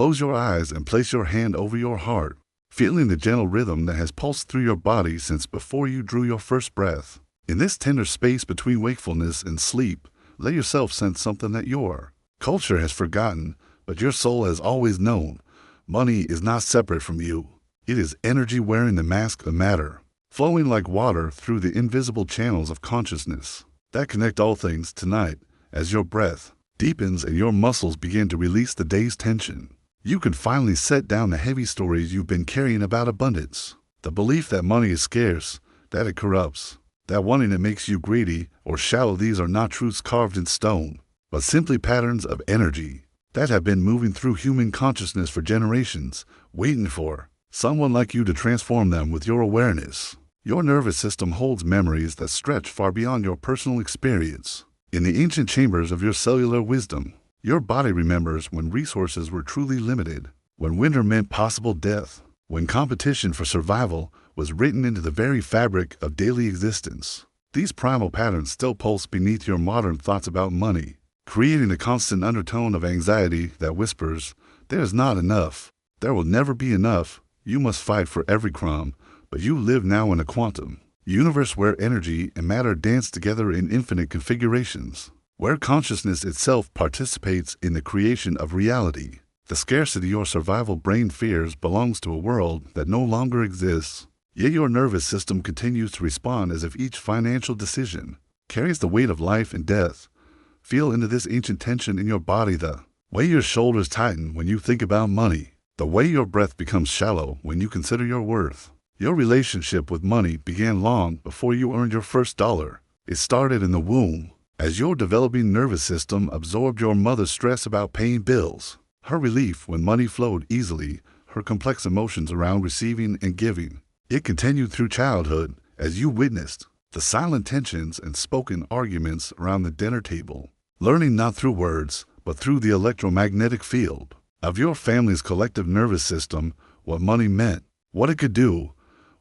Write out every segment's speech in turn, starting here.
Close your eyes and place your hand over your heart, feeling the gentle rhythm that has pulsed through your body since before you drew your first breath. In this tender space between wakefulness and sleep, let yourself sense something that your culture has forgotten, but your soul has always known. Money is not separate from you. It is energy wearing the mask of matter, flowing like water through the invisible channels of consciousness that connect all things. Tonight, as your breath deepens and your muscles begin to release the day's tension, you can finally set down the heavy stories you've been carrying about abundance. The belief that money is scarce, that it corrupts, that wanting it makes you greedy or shallow. These are not truths carved in stone, but simply patterns of energy that have been moving through human consciousness for generations, waiting for someone like you to transform them with your awareness. Your nervous system holds memories that stretch far beyond your personal experience. In the ancient chambers of your cellular wisdom, your body remembers when resources were truly limited, when winter meant possible death, when competition for survival was written into the very fabric of daily existence. These primal patterns still pulse beneath your modern thoughts about money, creating a constant undertone of anxiety that whispers, "There is not enough. There will never be enough. You must fight for every crumb." But you live now in a quantum universe where energy and matter dance together in infinite configurations, where consciousness itself participates in the creation of reality. The scarcity your survival brain fears belongs to a world that no longer exists. Yet your nervous system continues to respond as if each financial decision carries the weight of life and death. Feel into this ancient tension in your body, the way your shoulders tighten when you think about money, the way your breath becomes shallow when you consider your worth. Your relationship with money began long before you earned your first dollar. It started in the womb, as your developing nervous system absorbed your mother's stress about paying bills, her relief when money flowed easily, her complex emotions around receiving and giving. It continued through childhood, as you witnessed the silent tensions and spoken arguments around the dinner table, learning not through words, but through the electromagnetic field of your family's collective nervous system, what money meant, what it could do,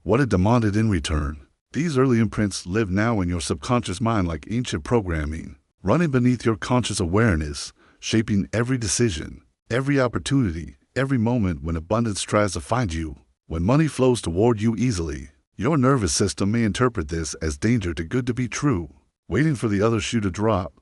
what it demanded in return. These early imprints live now in your subconscious mind like ancient programming, running beneath your conscious awareness, shaping every decision, every opportunity, every moment when abundance tries to find you. When money flows toward you easily, your nervous system may interpret this as danger too good to be true, waiting for the other shoe to drop.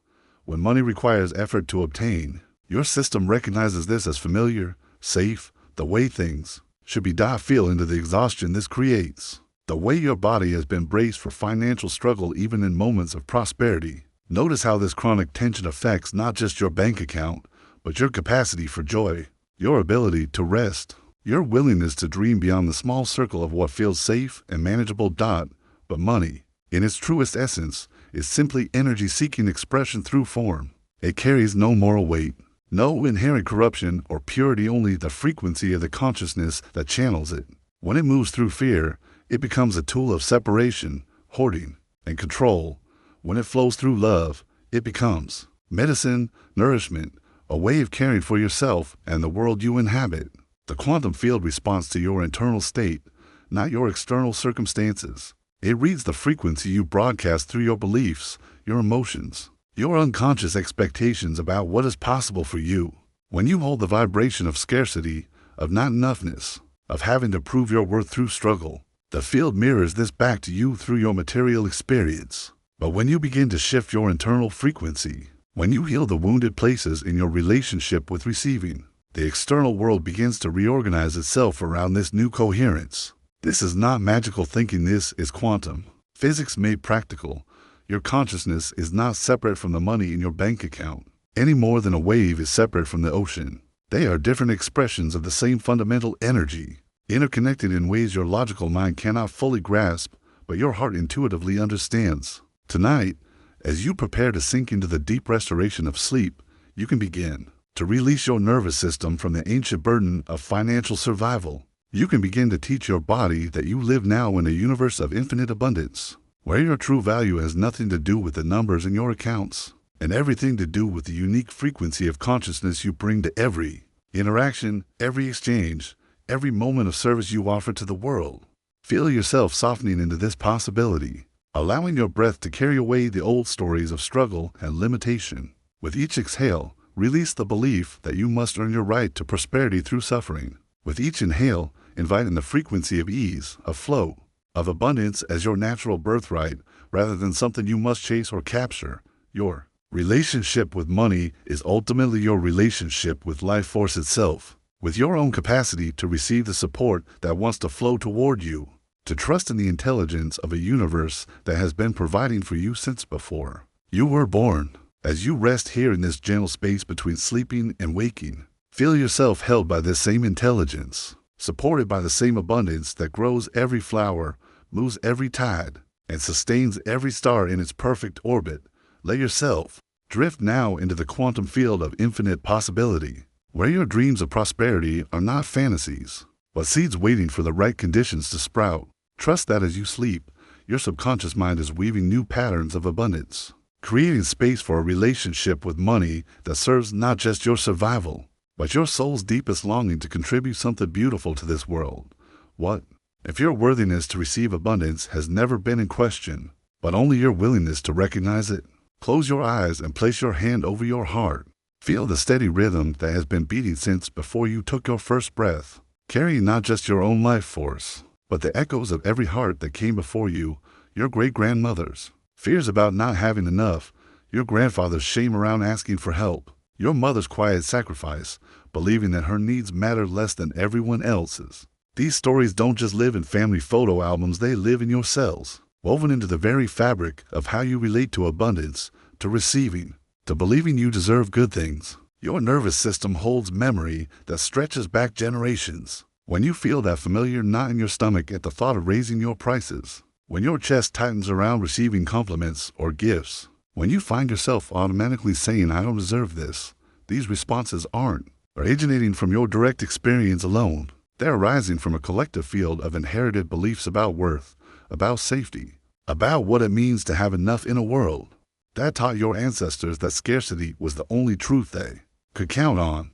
When money requires effort to obtain, your system recognizes this as familiar, safe, the way things should be. Feel into the exhaustion this creates, the way your body has been braced for financial struggle even in moments of prosperity. Notice how this chronic tension affects not just your bank account, but your capacity for joy, your ability to rest, your willingness to dream beyond the small circle of what feels safe and manageable. But money, in its truest essence, is simply energy seeking expression through form. It carries no moral weight, no inherent corruption or purity, only the frequency of the consciousness that channels it. When it moves through fear, it becomes a tool of separation, hoarding, and control. When it flows through love, it becomes medicine, nourishment, a way of caring for yourself and the world you inhabit. The quantum field responds to your internal state, not your external circumstances. It reads the frequency you broadcast through your beliefs, your emotions, your unconscious expectations about what is possible for you. When you hold the vibration of scarcity, of not enoughness, of having to prove your worth through struggle, the field mirrors this back to you through your material experience. But when you begin to shift your internal frequency, when you heal the wounded places in your relationship with receiving, the external world begins to reorganize itself around this new coherence. This is not magical thinking, this is quantum physics made practical. Your consciousness is not separate from the money in your bank account, any more than a wave is separate from the ocean. They are different expressions of the same fundamental energy, interconnected in ways your logical mind cannot fully grasp, but your heart intuitively understands. Tonight, as you prepare to sink into the deep restoration of sleep, you can begin to release your nervous system from the ancient burden of financial survival. You can begin to teach your body that you live now in a universe of infinite abundance, where your true value has nothing to do with the numbers in your accounts, and everything to do with the unique frequency of consciousness you bring to every interaction, every exchange, every moment of service you offer to the world. Feel yourself softening into this possibility, allowing your breath to carry away the old stories of struggle and limitation. With each exhale, release the belief that you must earn your right to prosperity through suffering. With each inhale, invite in the frequency of ease, of flow, of abundance as your natural birthright rather than something you must chase or capture. Your relationship with money is ultimately your relationship with life force itself, with your own capacity to receive the support that wants to flow toward you, to trust in the intelligence of a universe that has been providing for you since before you were born. As you rest here in this gentle space between sleeping and waking, feel yourself held by this same intelligence, supported by the same abundance that grows every flower, moves every tide, and sustains every star in its perfect orbit. Let yourself drift now into the quantum field of infinite possibility, where your dreams of prosperity are not fantasies, but seeds waiting for the right conditions to sprout. Trust that as you sleep, your subconscious mind is weaving new patterns of abundance, creating space for a relationship with money that serves not just your survival, but your soul's deepest longing to contribute something beautiful to this world. What if your worthiness to receive abundance has never been in question, but only your willingness to recognize it? Close your eyes and place your hand over your heart. Feel the steady rhythm that has been beating since before you took your first breath, carrying not just your own life force, but the echoes of every heart that came before you, your great-grandmother's fears about not having enough, your grandfather's shame around asking for help, your mother's quiet sacrifice, believing that her needs matter less than everyone else's. These stories don't just live in family photo albums, they live in your cells, woven into the very fabric of how you relate to abundance, to receiving, to believing you deserve good things. Your nervous system holds memory that stretches back generations. When you feel that familiar knot in your stomach at the thought of raising your prices, when your chest tightens around receiving compliments or gifts, when you find yourself automatically saying, "I don't deserve this," these responses aren't originating from your direct experience alone. They're arising from a collective field of inherited beliefs about worth, about safety, about what it means to have enough in a world that taught your ancestors that scarcity was the only truth they could count on.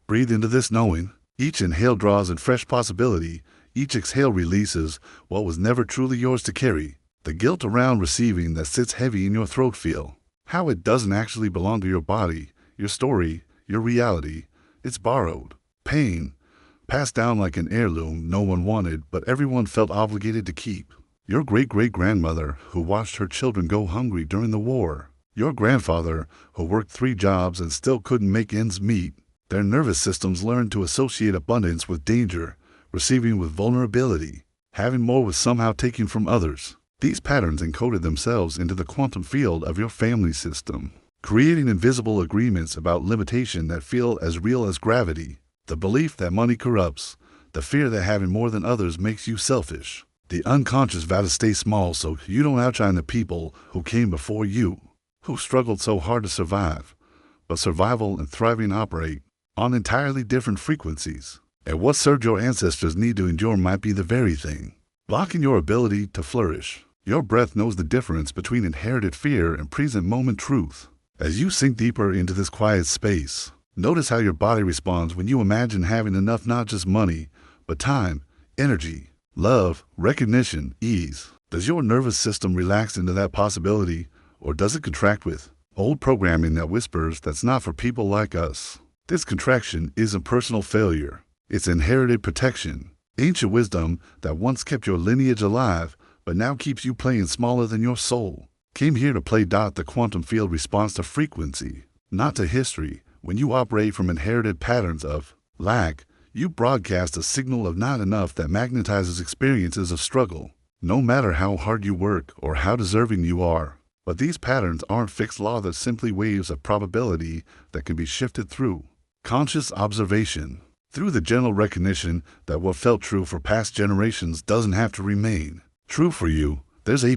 Breathe into this knowing. Each inhale draws in fresh possibility. Each exhale releases what was never truly yours to carry. The guilt around receiving that sits heavy in your throat. Feel how it doesn't actually belong to your body, your story, your reality. It's borrowed. Pain, passed down like an heirloom no one wanted but everyone felt obligated to keep. Your great-great-grandmother who watched her children go hungry during the war. Your grandfather who worked 3 jobs and still couldn't make ends meet. Their nervous systems learned to associate abundance with danger, receiving with vulnerability, having more with somehow taking from others. These patterns encoded themselves into the quantum field of your family system, creating invisible agreements about limitation that feel as real as gravity. The belief that money corrupts, the fear that having more than others makes you selfish, the unconscious vow to stay small so you don't outshine the people who came before you, who struggled so hard to survive. But survival and thriving operate on entirely different frequencies. And what served your ancestors' need to endure might be the very thing blocking your ability to flourish. Your breath knows the difference between inherited fear and present moment truth. As you sink deeper into this quiet space, notice how your body responds when you imagine having enough, not just money, but time, energy, love, recognition, ease. Does your nervous system relax into that possibility, or does it contract with old programming that whispers that's not for people like us? This contraction isn't personal failure. It's inherited protection, ancient wisdom that once kept your lineage alive, but now keeps you playing smaller than your soul. Came here to play. The quantum field responds to frequency, not to history. When you operate from inherited patterns of lack, you broadcast a signal of not enough that magnetizes experiences of struggle, no matter how hard you work or how deserving you are. But these patterns aren't fixed law, they're simply waves of probability that can be shifted through conscious observation, through the gentle recognition that what felt true for past generations doesn't have to remain true for you. There's a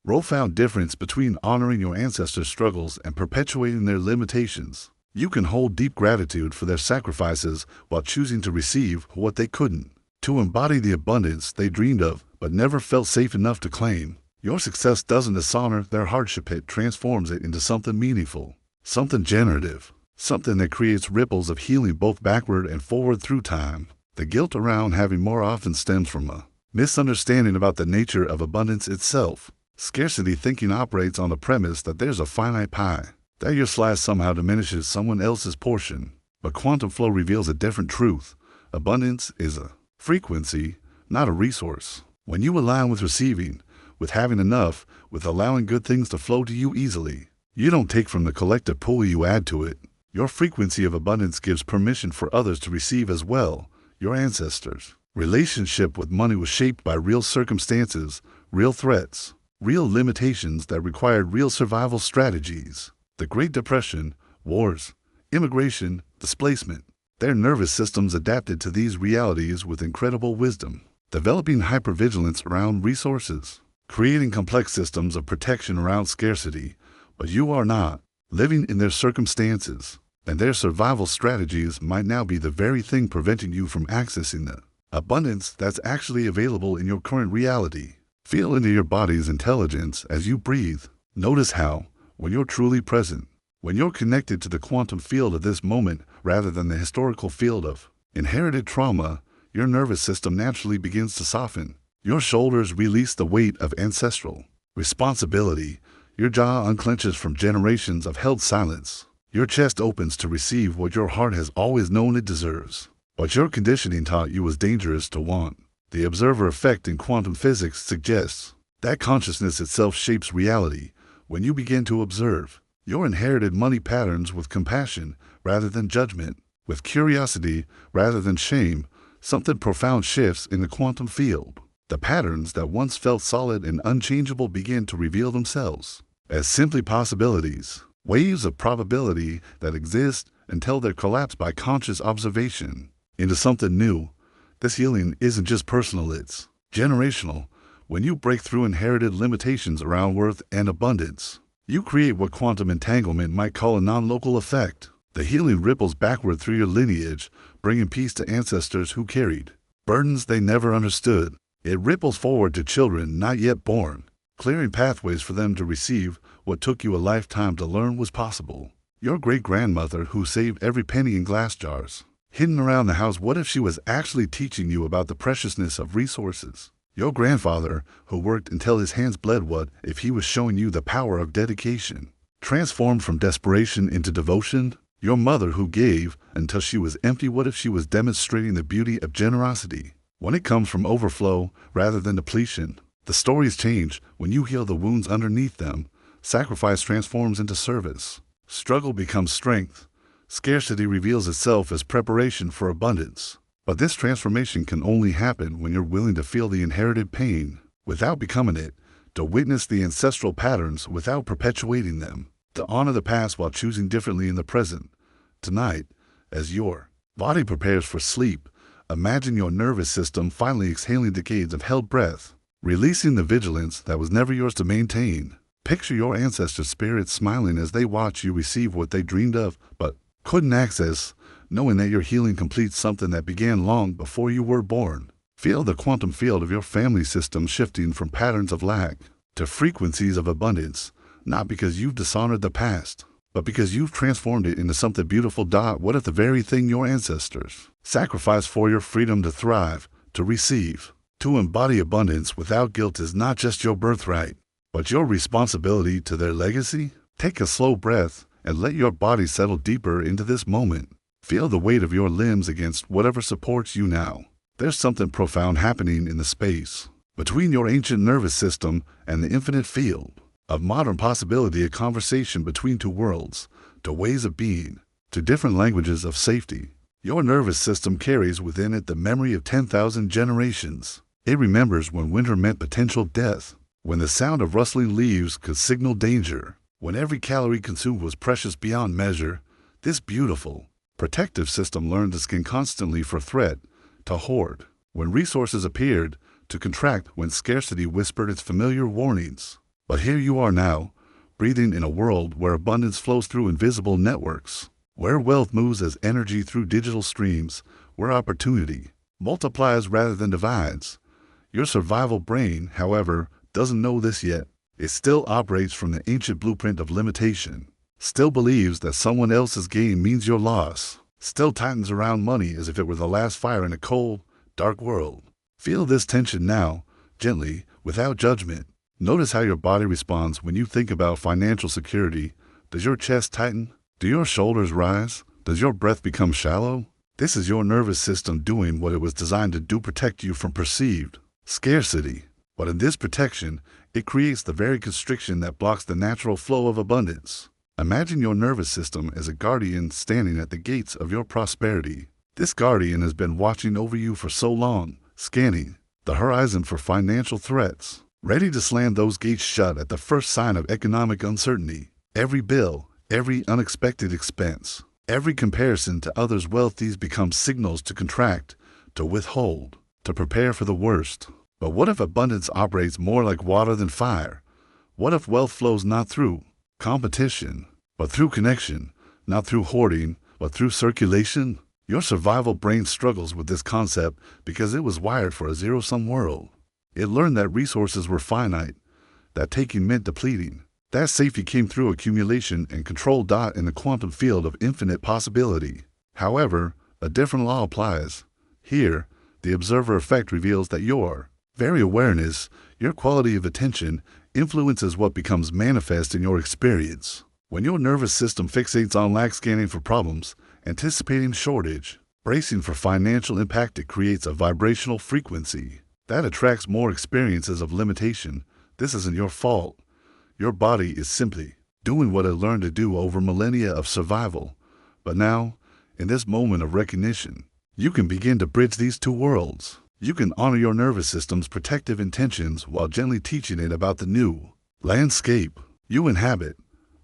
profound difference between honoring your ancestors' struggles and perpetuating their limitations. You can hold deep gratitude for their sacrifices while choosing to receive what they couldn't, to embody the abundance they dreamed of but never felt safe enough to claim. Your success doesn't dishonor their hardship, it transforms it into something meaningful, something generative, something that creates ripples of healing both backward and forward through time. The guilt around having more often stems from a misunderstanding about the nature of abundance itself. Scarcity thinking operates on the premise that there's a finite pie, that your slash somehow diminishes someone else's portion. But quantum flow reveals a different truth. Abundance is a frequency, not a resource. When you align with receiving, with having enough, with allowing good things to flow to you easily, you don't take from the collective pool, you add to it. Your frequency of abundance gives permission for others to receive as well. Your ancestors' relationship with money was shaped by real circumstances, real threats, real limitations that required real survival strategies. The Great Depression, wars, immigration, displacement. Their nervous systems adapted to these realities with incredible wisdom, developing hypervigilance around resources, creating complex systems of protection around scarcity. But you are not living in their circumstances, and their survival strategies might now be the very thing preventing you from accessing the abundance that's actually available in your current reality. Feel into your body's intelligence as you breathe. Notice how, when you're truly present, when you're connected to the quantum field of this moment rather than the historical field of inherited trauma, your nervous system naturally begins to soften. Your shoulders release the weight of ancestral responsibility. Your jaw unclenches from generations of held silence. Your chest opens to receive what your heart has always known it deserves. But your conditioning taught you was dangerous to want. The observer effect in quantum physics suggests that consciousness itself shapes reality. When you begin to observe your inherited money patterns with compassion rather than judgment, with curiosity rather than shame, something profound shifts in the quantum field. The patterns that once felt solid and unchangeable begin to reveal themselves as simply possibilities, waves of probability that exist until they're collapsed by conscious observation into something new. This healing isn't just personal, it's generational. When you break through inherited limitations around worth and abundance, you create what quantum entanglement might call a non-local effect. The healing ripples backward through your lineage, bringing peace to ancestors who carried burdens they never understood. It ripples forward to children not yet born, clearing pathways for them to receive what took you a lifetime to learn was possible. Your great-grandmother who saved every penny in glass jars hidden around the house, what if she was actually teaching you about the preciousness of resources? Your grandfather who worked until his hands bled, what if he was showing you the power of dedication, transformed from desperation into devotion? Your mother who gave until she was empty, what if she was demonstrating the beauty of generosity when it comes from overflow rather than depletion? The stories change when you heal the wounds underneath them. Sacrifice transforms into service. Struggle becomes strength. Scarcity reveals itself as preparation for abundance. But this transformation can only happen when you're willing to feel the inherited pain without becoming it, to witness the ancestral patterns without perpetuating them, to honor the past while choosing differently in the present. Tonight, as your body prepares for sleep, imagine your nervous system finally exhaling decades of held breath, releasing the vigilance that was never yours to maintain. Picture your ancestors' spirits smiling as they watch you receive what they dreamed of but couldn't access, knowing that your healing completes something that began long before you were born. Feel the quantum field of your family system shifting from patterns of lack to frequencies of abundance, not because you've dishonored the past, but because you've transformed it into something beautiful. What if the very thing your ancestors sacrificed for your freedom to thrive, to receive, to embody abundance without guilt is not just your birthright, but your responsibility to their legacy? Take a slow breath and let your body settle deeper into this moment. Feel the weight of your limbs against whatever supports you now. There's something profound happening in the space between your ancient nervous system and the infinite field of modern possibility, a conversation between two worlds, two ways of being, two different languages of safety. Your nervous system carries within it the memory of 10,000 generations. It remembers when winter meant potential death, when the sound of rustling leaves could signal danger, when every calorie consumed was precious beyond measure. This beautiful, protective system learned to scan constantly for threat, to hoard when resources appeared, to contract when scarcity whispered its familiar warnings. But here you are now, breathing in a world where abundance flows through invisible networks, where wealth moves as energy through digital streams, where opportunity multiplies rather than divides. Your survival brain, however, doesn't know this yet. It still operates from the ancient blueprint of limitation, still believes that someone else's gain means your loss, still tightens around money as if it were the last fire in a cold, dark world. Feel this tension now, gently, without judgment. Notice how your body responds when you think about financial security. Does your chest tighten? Do your shoulders rise? Does your breath become shallow? This is your nervous system doing what it was designed to do: protect you from perceived scarcity. But in this protection, it creates the very constriction that blocks the natural flow of abundance. Imagine your nervous system as a guardian standing at the gates of your prosperity. This guardian has been watching over you for so long, scanning the horizon for financial threats, ready to slam those gates shut at the first sign of economic uncertainty. Every bill, every unexpected expense, every comparison to others' wealthies becomes signals to contract, to withhold, to prepare for the worst. But what if abundance operates more like water than fire? What if wealth flows not through competition, but through connection, not through hoarding, but through circulation? Your survival brain struggles with this concept because it was wired for a zero-sum world. It learned that resources were finite, that taking meant depleting, that safety came through accumulation and control. In the quantum field of infinite possibility, however, a different law applies. Here, the observer effect reveals that your very awareness, your quality of attention, influences what becomes manifest in your experience. When your nervous system fixates on lack, scanning for problems, anticipating shortage, bracing for financial impact, it creates a vibrational frequency that attracts more experiences of limitation. This isn't your fault. Your body is simply doing what it learned to do over millennia of survival. But now, in this moment of recognition, you can begin to bridge these two worlds. You can honor your nervous system's protective intentions while gently teaching it about the new landscape you inhabit.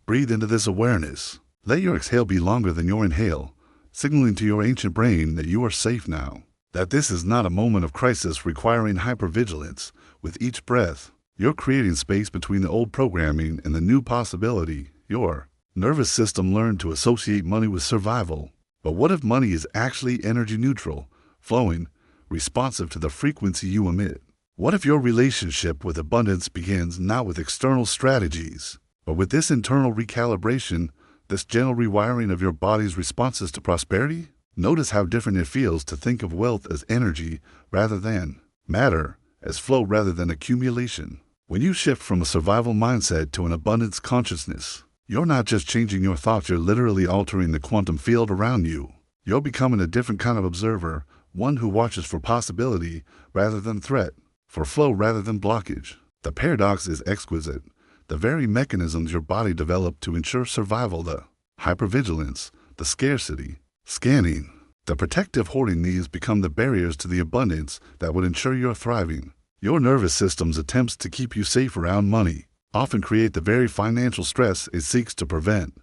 Breathe into this awareness. Let your exhale be longer than your inhale, signaling to your ancient brain that you are safe now, that this is not a moment of crisis requiring hypervigilance. With each breath, you're creating space between the old programming and the new possibility. Your nervous system learned to associate money with survival. But what if money is actually energy neutral, flowing, responsive to the frequency you emit? What if your relationship with abundance begins not with external strategies, but with this internal recalibration, this gentle rewiring of your body's responses to prosperity? Notice how different it feels to think of wealth as energy rather than matter, as flow rather than accumulation. When you shift from a survival mindset to an abundance consciousness, you're not just changing your thoughts, you're literally altering the quantum field around you. You're becoming a different kind of observer, one who watches for possibility rather than threat, for flow rather than blockage. The paradox is exquisite. The very mechanisms your body developed to ensure survival, the hypervigilance, the scarcity, scanning, the protective hoarding, these become the barriers to the abundance that would ensure your thriving. Your nervous system's attempts to keep you safe around money often create the very financial stress it seeks to prevent.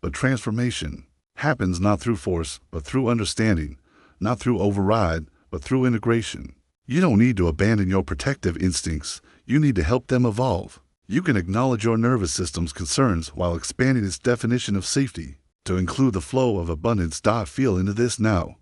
But transformation happens not through force, but through understanding, not through override, but through integration. You don't need to abandon your protective instincts. You need to help them evolve. You can acknowledge your nervous system's concerns while expanding its definition of safety to include the flow of abundance. Feel into this now.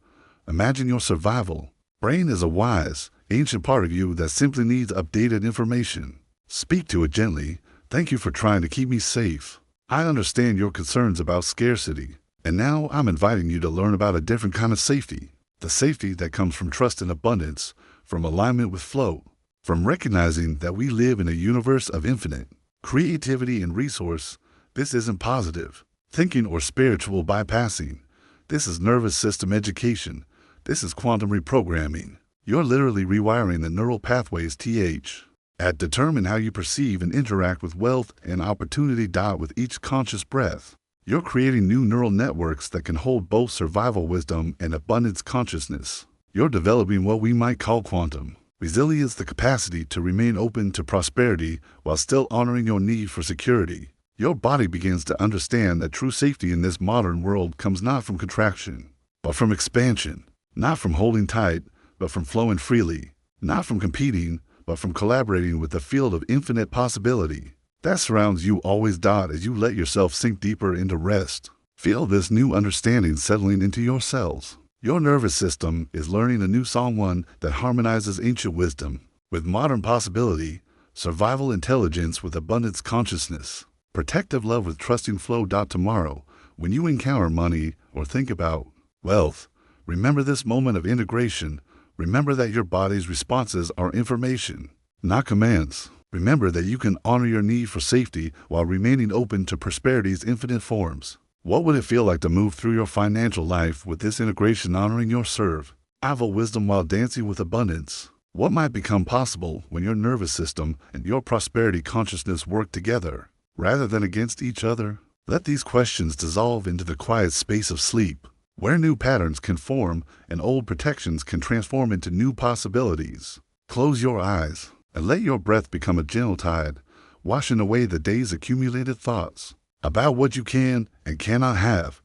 Imagine your survival brain is a wise, ancient part of you that simply needs updated information. Speak to it gently. Thank you for trying to keep me safe. I understand your concerns about scarcity, and now I'm inviting you to learn about a different kind of safety. The safety that comes from trust and abundance, from alignment with flow, from recognizing that we live in a universe of infinite creativity and resource. This isn't positive thinking or spiritual bypassing. This is nervous system education. This is quantum reprogramming. You're literally rewiring the neural pathways that determine how you perceive and interact with wealth and opportunity. With each conscious breath, you're creating new neural networks that can hold both survival wisdom and abundance consciousness. You're developing what we might call quantum resilience, the capacity to remain open to prosperity while still honoring your need for security. Your body begins to understand that true safety in this modern world comes not from contraction, but from expansion, not from holding tight, but from flowing freely, not from competing, but from collaborating with the field of infinite possibility that surrounds you always. As you let yourself sink deeper into rest, feel this new understanding settling into your cells. Your nervous system is learning a new song, one that harmonizes ancient wisdom with modern possibility, survival intelligence with abundance consciousness, protective love with trusting flow. Tomorrow, when you encounter money or think about wealth, remember this moment of integration. Remember that your body's responses are information, not commands. Remember that you can honor your need for safety while remaining open to prosperity's infinite forms. What would it feel like to move through your financial life with this integration honoring your survival wisdom while dancing with abundance? What might become possible when your nervous system and your prosperity consciousness work together, rather than against each other? Let these questions dissolve into the quiet space of sleep, where new patterns can form and old protections can transform into new possibilities. Close your eyes and let your breath become a gentle tide, washing away the day's accumulated thoughts about what you can and cannot have.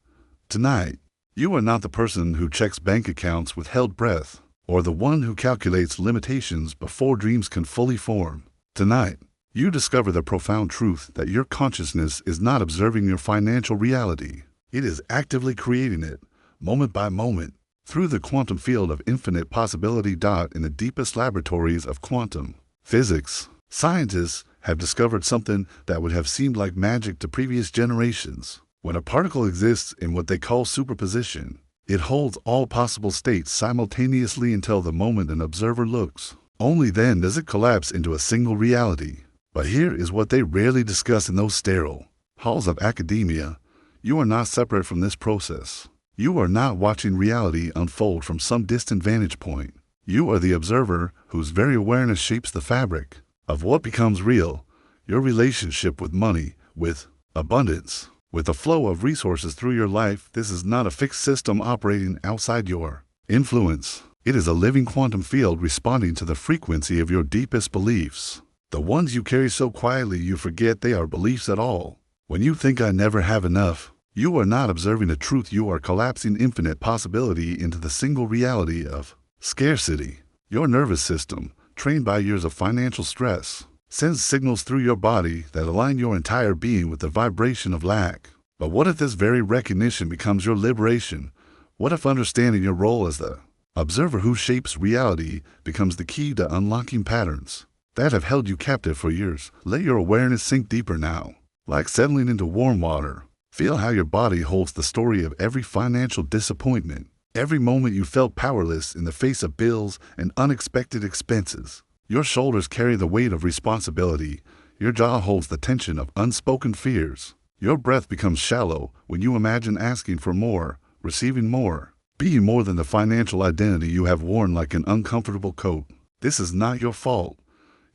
Tonight, you are not the person who checks bank accounts with held breath, or the one who calculates limitations before dreams can fully form. Tonight, you discover the profound truth that your consciousness is not observing your financial reality. It is actively creating it, moment by moment, through the quantum field of infinite possibility. In the deepest laboratories of quantum physics, scientists have discovered something that would have seemed like magic to previous generations. When a particle exists in what they call superposition, it holds all possible states simultaneously until the moment an observer looks. Only then does it collapse into a single reality. But here is what they rarely discuss in those sterile halls of academia. You are not separate from this process. You are not watching reality unfold from some distant vantage point. You are the observer whose very awareness shapes the fabric of what becomes real, your relationship with money, with abundance, with the flow of resources through your life. This is not a fixed system operating outside your influence. It is a living quantum field responding to the frequency of your deepest beliefs, the ones you carry so quietly you forget they are beliefs at all. When you think I never have enough, you are not observing the truth. You are collapsing infinite possibility into the single reality of scarcity. Your nervous system, trained by years of financial stress, sends signals through your body that align your entire being with the vibration of lack. But what if this very recognition becomes your liberation? What if understanding your role as the observer who shapes reality becomes the key to unlocking patterns that have held you captive for years? Let your awareness sink deeper now, like settling into warm water. Feel how your body holds the story of every financial disappointment, every moment you felt powerless in the face of bills and unexpected expenses. Your shoulders carry the weight of responsibility. Your jaw holds the tension of unspoken fears. Your breath becomes shallow when you imagine asking for more, receiving more, being more than the financial identity you have worn like an uncomfortable coat. This is not your fault.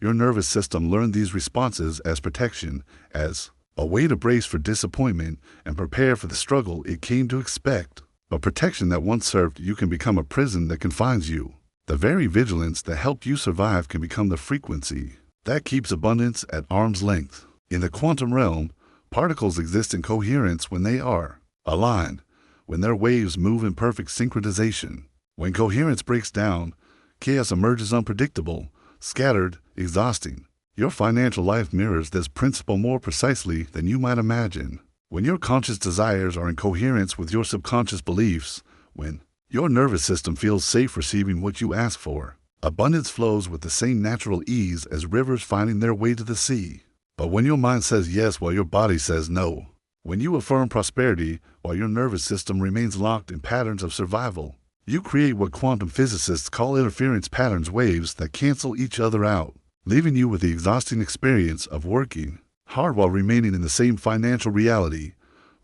Your nervous system learned these responses as protection, as a way to brace for disappointment and prepare for the struggle it came to expect. But protection that once served you can become a prison that confines you. The very vigilance that helped you survive can become the frequency that keeps abundance at arm's length. In the quantum realm, particles exist in coherence when they are aligned, when their waves move in perfect synchronization. When coherence breaks down, chaos emerges unpredictable, scattered, exhausting. Your financial life mirrors this principle more precisely than you might imagine. When your conscious desires are in coherence with your subconscious beliefs, when your nervous system feels safe receiving what you ask for, abundance flows with the same natural ease as rivers finding their way to the sea. But when your mind says yes while your body says no, when you affirm prosperity while your nervous system remains locked in patterns of survival, you create what quantum physicists call interference patterns, waves that cancel each other out, leaving you with the exhausting experience of working hard while remaining in the same financial reality.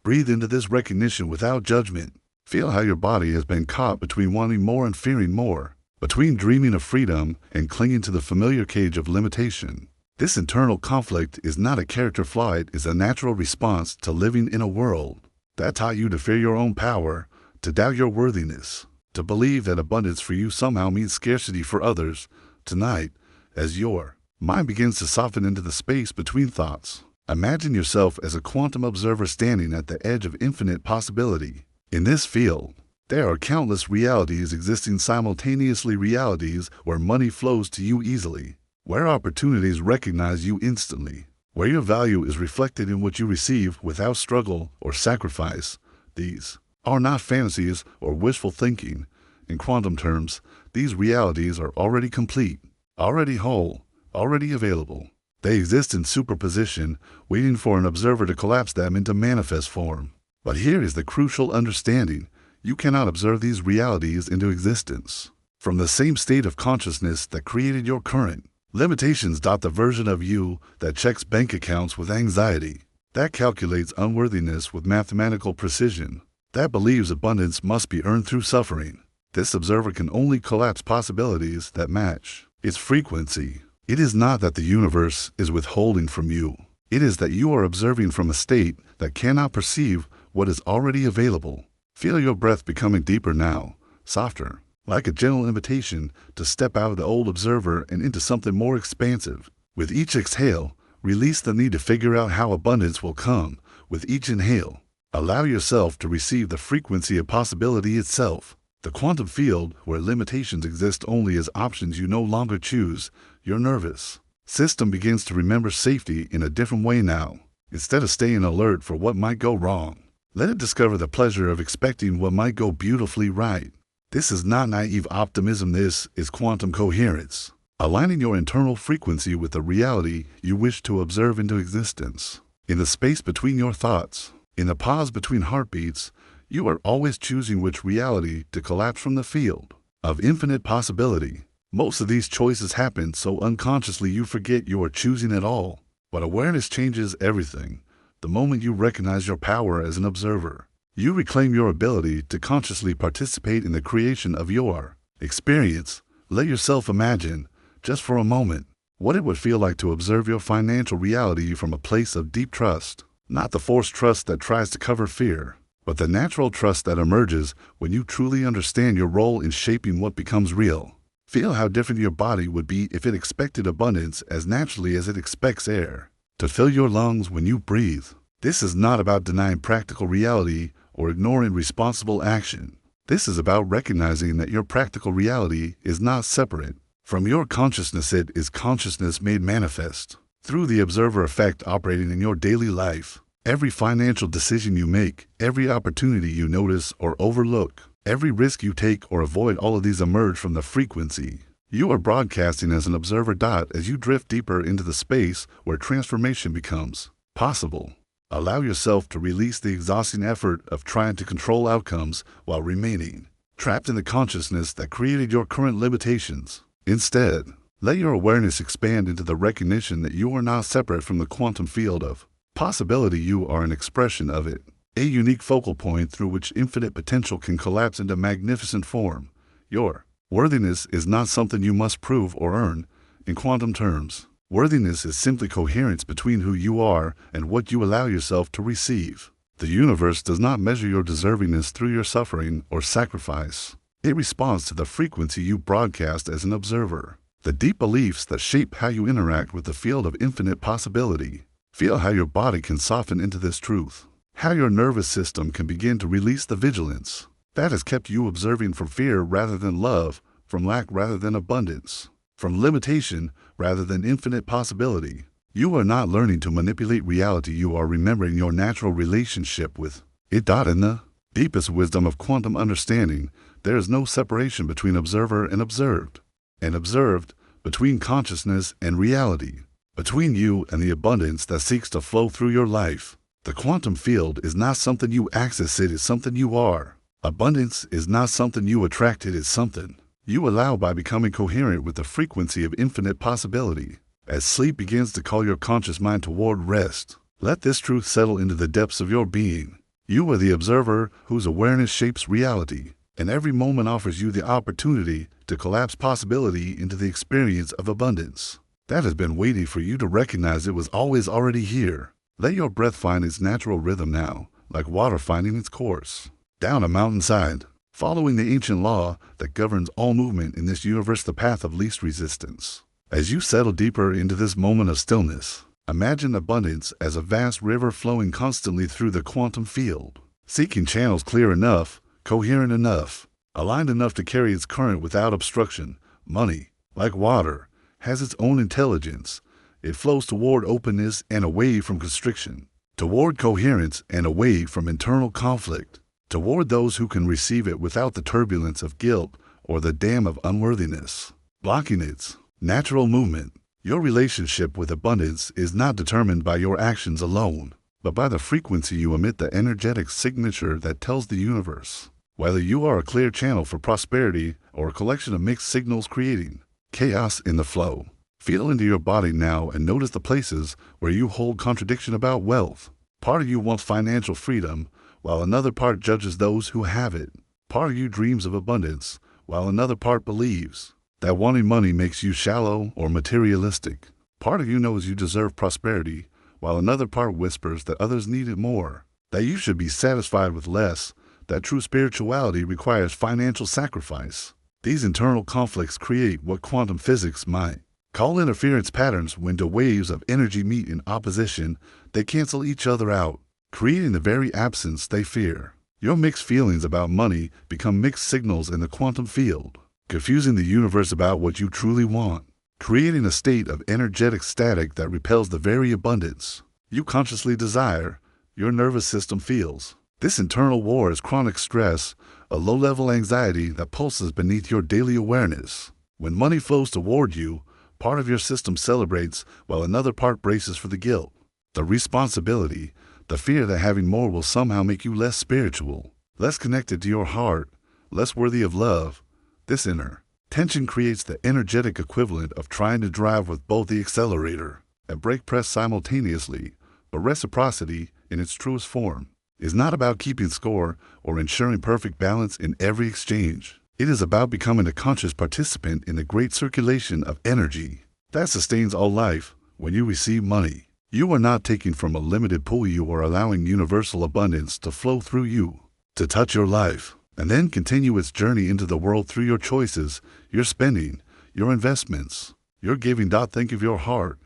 Breathe into this recognition without judgment. Feel how your body has been caught between wanting more and fearing more, between dreaming of freedom and clinging to the familiar cage of limitation. This internal conflict is not a character flaw, it is a natural response to living in a world that taught you to fear your own power, to doubt your worthiness, to believe that abundance for you somehow means scarcity for others. Tonight, as your mind begins to soften into the space between thoughts, imagine yourself as a quantum observer standing at the edge of infinite possibility. In this field, there are countless realities existing simultaneously, realities where money flows to you easily, where opportunities recognize you instantly, where your value is reflected in what you receive without struggle or sacrifice. These are not fantasies or wishful thinking. In quantum terms, these realities are already complete, already whole, already available. They exist in superposition, waiting for an observer to collapse them into manifest form. But here is the crucial understanding. You cannot observe these realities into existence from the same state of consciousness that created your current Limitations. The version of you that checks bank accounts with anxiety, that calculates unworthiness with mathematical precision, that believes abundance must be earned through suffering. This observer can only collapse possibilities that match its frequency. It is not that the universe is withholding from you. It is that you are observing from a state that cannot perceive what is already available. Feel your breath becoming deeper now, softer, like a gentle invitation to step out of the old observer and into something more expansive. With each exhale, release the need to figure out how abundance will come. With each inhale, allow yourself to receive the frequency of possibility itself. The quantum field, where limitations exist only as options you no longer choose, your nervous system begins to remember safety in a different way now. Instead of staying alert for what might go wrong, let it discover the pleasure of expecting what might go beautifully right. This is not naive optimism. This is quantum coherence, aligning your internal frequency with the reality you wish to observe into existence. In the space between your thoughts, in the pause between heartbeats, you are always choosing which reality to collapse from the field of infinite possibility. Most of these choices happen so unconsciously you forget you are choosing at all. But awareness changes everything. The moment you recognize your power as an observer, you reclaim your ability to consciously participate in the creation of your experience. Let yourself imagine, just for a moment, what it would feel like to observe your financial reality from a place of deep trust. Not the forced trust that tries to cover fear, but the natural trust that emerges when you truly understand your role in shaping what becomes real. Feel how different your body would be if it expected abundance as naturally as it expects air to fill your lungs when you breathe. This is not about denying practical reality or ignoring responsible action. This is about recognizing that your practical reality is not separate from your consciousness. It is consciousness made manifest through the observer effect operating in your daily life. Every financial decision you make, every opportunity you notice or overlook, every risk you take or avoid, all of these emerge from the frequency you are broadcasting as an observer. As you drift deeper into the space where transformation becomes possible, allow yourself to release the exhausting effort of trying to control outcomes while remaining trapped in the consciousness that created your current limitations. Instead, let your awareness expand into the recognition that you are not separate from the quantum field of possibility. You are an expression of it, a unique focal point through which infinite potential can collapse into magnificent form. Your worthiness is not something you must prove or earn. In quantum terms, worthiness is simply coherence between who you are and what you allow yourself to receive. The universe does not measure your deservingness through your suffering or sacrifice. It responds to the frequency you broadcast as an observer, the deep beliefs that shape how you interact with the field of infinite possibility. Feel how your body can soften into this truth, how your nervous system can begin to release the vigilance that has kept you observing from fear rather than love, from lack rather than abundance, from limitation rather than infinite possibility. You are not learning to manipulate reality. You are remembering your natural relationship with it. In the deepest wisdom of quantum understanding, there is no separation between observer and observed between consciousness and reality, between you and the abundance that seeks to flow through your life. The quantum field is not something you access, it is something you are. Abundance is not something you attract, it is something you allow by becoming coherent with the frequency of infinite possibility. As sleep begins to call your conscious mind toward rest, let this truth settle into the depths of your being. You are the observer whose awareness shapes reality, and every moment offers you the opportunity to collapse possibility into the experience of abundance that has been waiting for you to recognize. It was always already here. Let your breath find its natural rhythm now, like water finding its course down a mountainside, following the ancient law that governs all movement in this universe, the path of least resistance. As you settle deeper into this moment of stillness, imagine abundance as a vast river flowing constantly through the quantum field, seeking channels clear enough, coherent enough, aligned enough to carry its current without obstruction. Money, like water, has its own intelligence. It flows toward openness and away from constriction, toward coherence and away from internal conflict, toward those who can receive it without the turbulence of guilt or the dam of unworthiness blocking its natural movement. Your relationship with abundance is not determined by your actions alone, but by the frequency you emit, the energetic signature that tells the universe whether you are a clear channel for prosperity or a collection of mixed signals creating chaos in the flow. Feel into your body now and notice the places where you hold contradiction about wealth. Part of you wants financial freedom, while another part judges those who have it. Part of you dreams of abundance, while another part believes that wanting money makes you shallow or materialistic. Part of you knows you deserve prosperity, while another part whispers that others need it more, that you should be satisfied with less, that true spirituality requires financial sacrifice. These internal conflicts create what quantum physics might call interference patterns. When the waves of energy meet in opposition, they cancel each other out, creating the very absence they fear. Your mixed feelings about money become mixed signals in the quantum field, confusing the universe about what you truly want, creating a state of energetic static that repels the very abundance you consciously desire. Your nervous system feels this internal war is chronic stress, a low-level anxiety that pulses beneath your daily awareness. When money flows toward you, part of your system celebrates while another part braces for the guilt, the responsibility, the fear that having more will somehow make you less spiritual, less connected to your heart, less worthy of love. This inner tension creates the energetic equivalent of trying to drive with both the accelerator and brake press simultaneously. But reciprocity, in its truest form, is not about keeping score or ensuring perfect balance in every exchange. It is about becoming a conscious participant in the great circulation of energy that sustains all life. When you receive money, you are not taking from a limited pool. You are allowing universal abundance to flow through you, to touch your life, and then continue its journey into the world through your choices, your spending, your investments, your giving. Think of your heart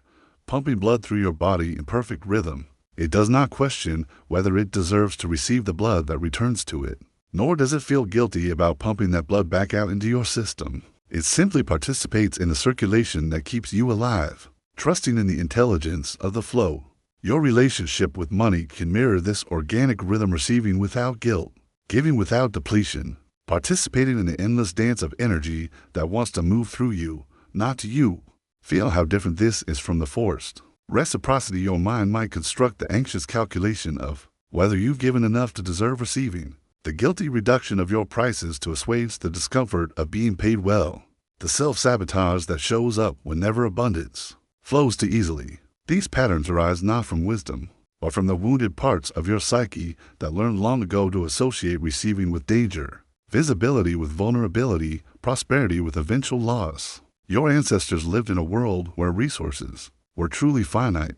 pumping blood through your body in perfect rhythm. It does not question whether it deserves to receive the blood that returns to it, nor does it feel guilty about pumping that blood back out into your system. It simply participates in the circulation that keeps you alive, trusting in the intelligence of the flow. Your relationship with money can mirror this organic rhythm, receiving without guilt, giving without depletion, participating in the endless dance of energy that wants to move through you, not to you. Feel how different this is from the forced reciprocity. Your mind might construct the anxious calculation of whether you've given enough to deserve receiving, the guilty reduction of your prices to assuage the discomfort of being paid well, the self-sabotage that shows up whenever abundance flows too easily. These patterns arise not from wisdom, but from the wounded parts of your psyche that learned long ago to associate receiving with danger, visibility with vulnerability, prosperity with eventual loss. Your ancestors lived in a world where resources were truly finite,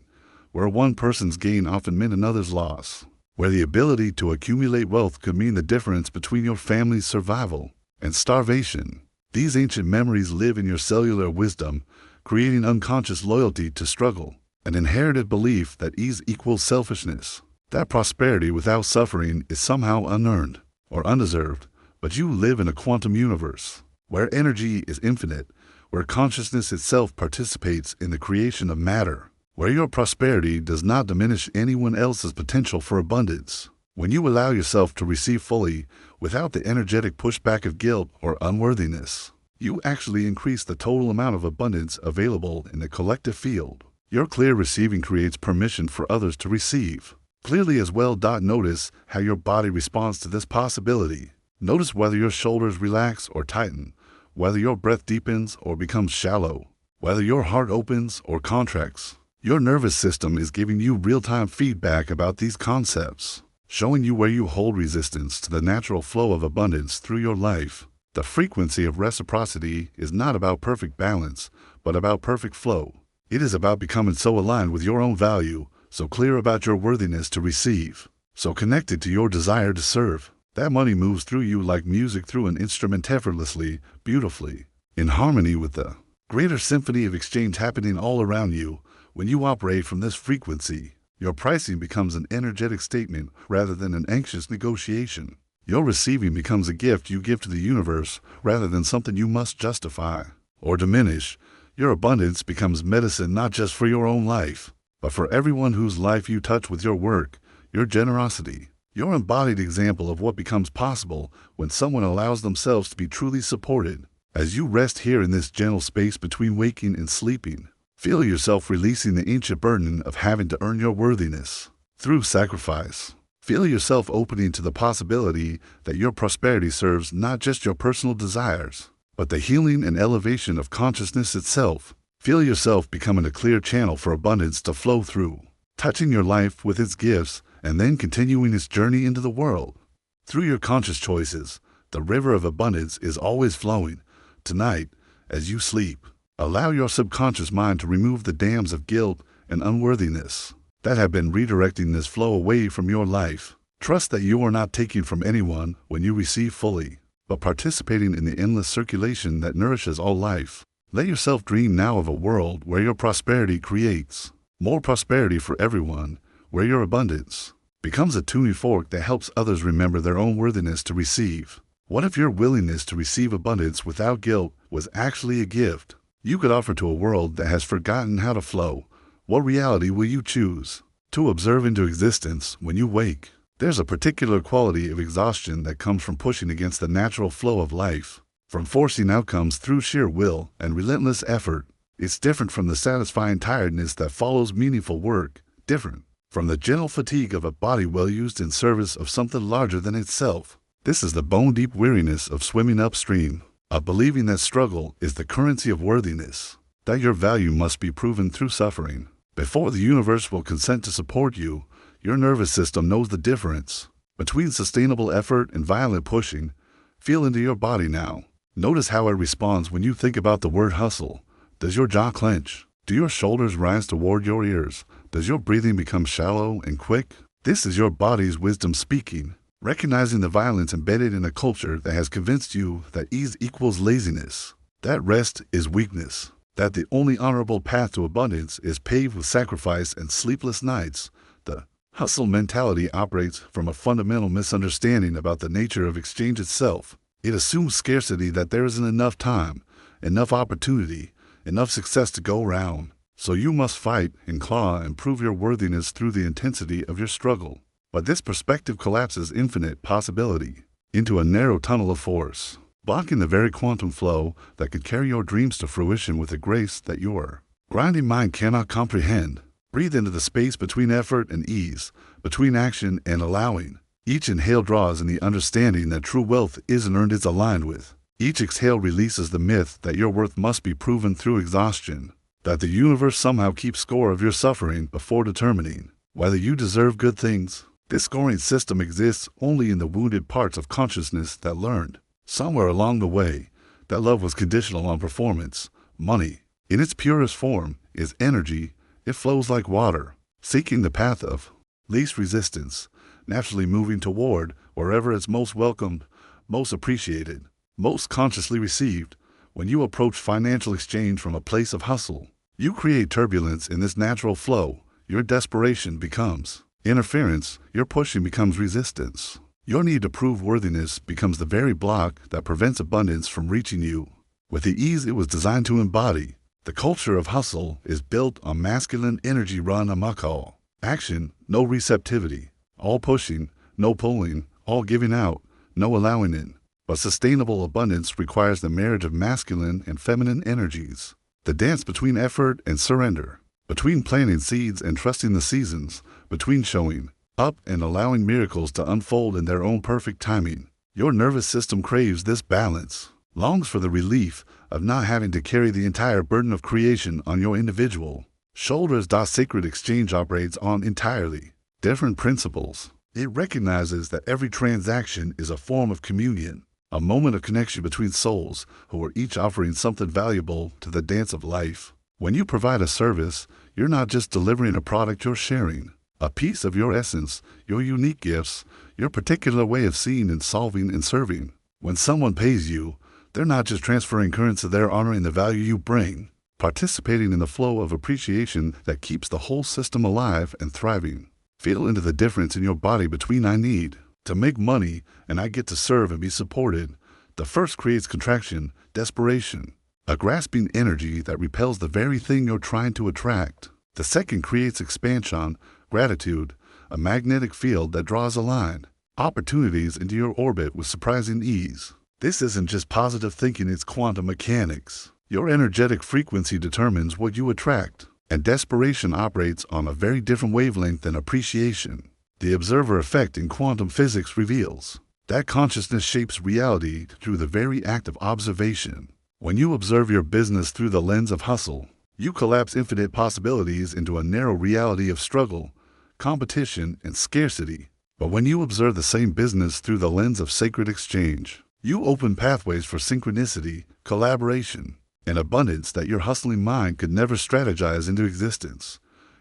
where one person's gain often meant another's loss, where the ability to accumulate wealth could mean the difference between your family's survival and starvation. These ancient memories live in your cellular wisdom, creating unconscious loyalty to struggle, an inherited belief that ease equals selfishness, that prosperity without suffering is somehow unearned or undeserved. But you live in a quantum universe, where energy is infinite, where consciousness itself participates in the creation of matter, where your prosperity does not diminish anyone else's potential for abundance. When you allow yourself to receive fully, without the energetic pushback of guilt or unworthiness, you actually increase the total amount of abundance available in the collective field. Your clear receiving creates permission for others to receive clearly as well. Notice how your body responds to this possibility. Notice whether your shoulders relax or tighten, whether your breath deepens or becomes shallow, whether your heart opens or contracts. Your nervous system is giving you real-time feedback about these concepts, showing you where you hold resistance to the natural flow of abundance through your life. The frequency of reciprocity is not about perfect balance, but about perfect flow. It is about becoming so aligned with your own value, so clear about your worthiness to receive, so connected to your desire to serve, that money moves through you like music through an instrument, effortlessly, beautifully, in harmony with the greater symphony of exchange happening all around you. When you operate from this frequency, your pricing becomes an energetic statement rather than an anxious negotiation. Your receiving becomes a gift you give to the universe rather than something you must justify or diminish. Your abundance becomes medicine not just for your own life, but for everyone whose life you touch with your work, your generosity. Your embodied example of what becomes possible when someone allows themselves to be truly supported. As you rest here in this gentle space between waking and sleeping, feel yourself releasing the ancient burden of having to earn your worthiness through sacrifice. Feel yourself opening to the possibility that your prosperity serves not just your personal desires, but the healing and elevation of consciousness itself. Feel yourself becoming a clear channel for abundance to flow through, touching your life with its gifts and then continuing its journey into the world. Through your conscious choices, the river of abundance is always flowing. Tonight, as you sleep, allow your subconscious mind to remove the dams of guilt and unworthiness that have been redirecting this flow away from your life. Trust that you are not taking from anyone when you receive fully, but participating in the endless circulation that nourishes all life. Let yourself dream now of a world where your prosperity creates more prosperity for everyone, where your abundance becomes a tuning fork that helps others remember their own worthiness to receive. What if your willingness to receive abundance without guilt was actually a gift you could offer to a world that has forgotten how to flow? What reality will you choose to observe into existence when you wake? There's a particular quality of exhaustion that comes from pushing against the natural flow of life, from forcing outcomes through sheer will and relentless effort. It's different from the satisfying tiredness that follows meaningful work, different from the gentle fatigue of a body well used in service of something larger than itself. This is the bone-deep weariness of swimming upstream, of believing that struggle is the currency of worthiness, that your value must be proven through suffering. Before the universe will consent to support you, your nervous system knows the difference between sustainable effort and violent pushing. Feel into your body now. Notice how it responds when you think about the word hustle. Does your jaw clench? Do your shoulders rise toward your ears? Does your breathing become shallow and quick? This is your body's wisdom speaking, recognizing the violence embedded in a culture that has convinced you that ease equals laziness, that rest is weakness, that the only honorable path to abundance is paved with sacrifice and sleepless nights. The hustle mentality operates from a fundamental misunderstanding about the nature of exchange itself. It assumes scarcity, that there isn't enough time, enough opportunity, enough success to go around. So you must fight and claw and prove your worthiness through the intensity of your struggle. But this perspective collapses infinite possibility into a narrow tunnel of force, blocking the very quantum flow that could carry your dreams to fruition with a grace that your grinding mind cannot comprehend. Breathe into the space between effort and ease, between action and allowing. Each inhale draws in the understanding that true wealth isn't earned, it's aligned with. Each exhale releases the myth that your worth must be proven through exhaustion, that the universe somehow keeps score of your suffering before determining whether you deserve good things. This scoring system exists only in the wounded parts of consciousness that learned, somewhere along the way, that love was conditional on performance. Money, in its purest form, is energy. It flows like water, seeking the path of least resistance, naturally moving toward wherever it's most welcomed, most appreciated, most consciously received. When you approach financial exchange from a place of hustle, you create turbulence in this natural flow. Your desperation becomes interference, your pushing becomes resistance. Your need to prove worthiness becomes the very block that prevents abundance from reaching you with the ease it was designed to embody. The culture of hustle is built on masculine energy run amok. All action, no receptivity. All pushing, no pulling. All giving out, no allowing in. But sustainable abundance requires the marriage of masculine and feminine energies, the dance between effort and surrender, between planting seeds and trusting the seasons, between showing up and allowing miracles to unfold in their own perfect timing. Your nervous system craves this balance, longs for the relief of not having to carry the entire burden of creation on your individual shoulders. Sacred exchange operates on entirely different principles. It recognizes that every transaction is a form of communion, a moment of connection between souls who are each offering something valuable to the dance of life. When you provide a service, you're not just delivering a product, you're sharing a piece of your essence, your unique gifts, your particular way of seeing and solving and serving. When someone pays you, they're not just transferring currency, they're honoring the value you bring, participating in the flow of appreciation that keeps the whole system alive and thriving. Feel into the difference in your body between I need to make money and I get to serve and be supported. The first creates contraction, desperation, a grasping energy that repels the very thing you're trying to attract. The second creates expansion, gratitude, a magnetic field that draws aligned opportunities into your orbit with surprising ease. This isn't just positive thinking, it's quantum mechanics. Your energetic frequency determines what you attract, and desperation operates on a very different wavelength than appreciation. The observer effect in quantum physics reveals that consciousness shapes reality through the very act of observation. When you observe your business through the lens of hustle, You collapse infinite possibilities into a narrow reality of struggle, competition, and scarcity. But when you observe the same business through the lens of sacred exchange, you open pathways for synchronicity, collaboration, and abundance that your hustling mind could never strategize into existence.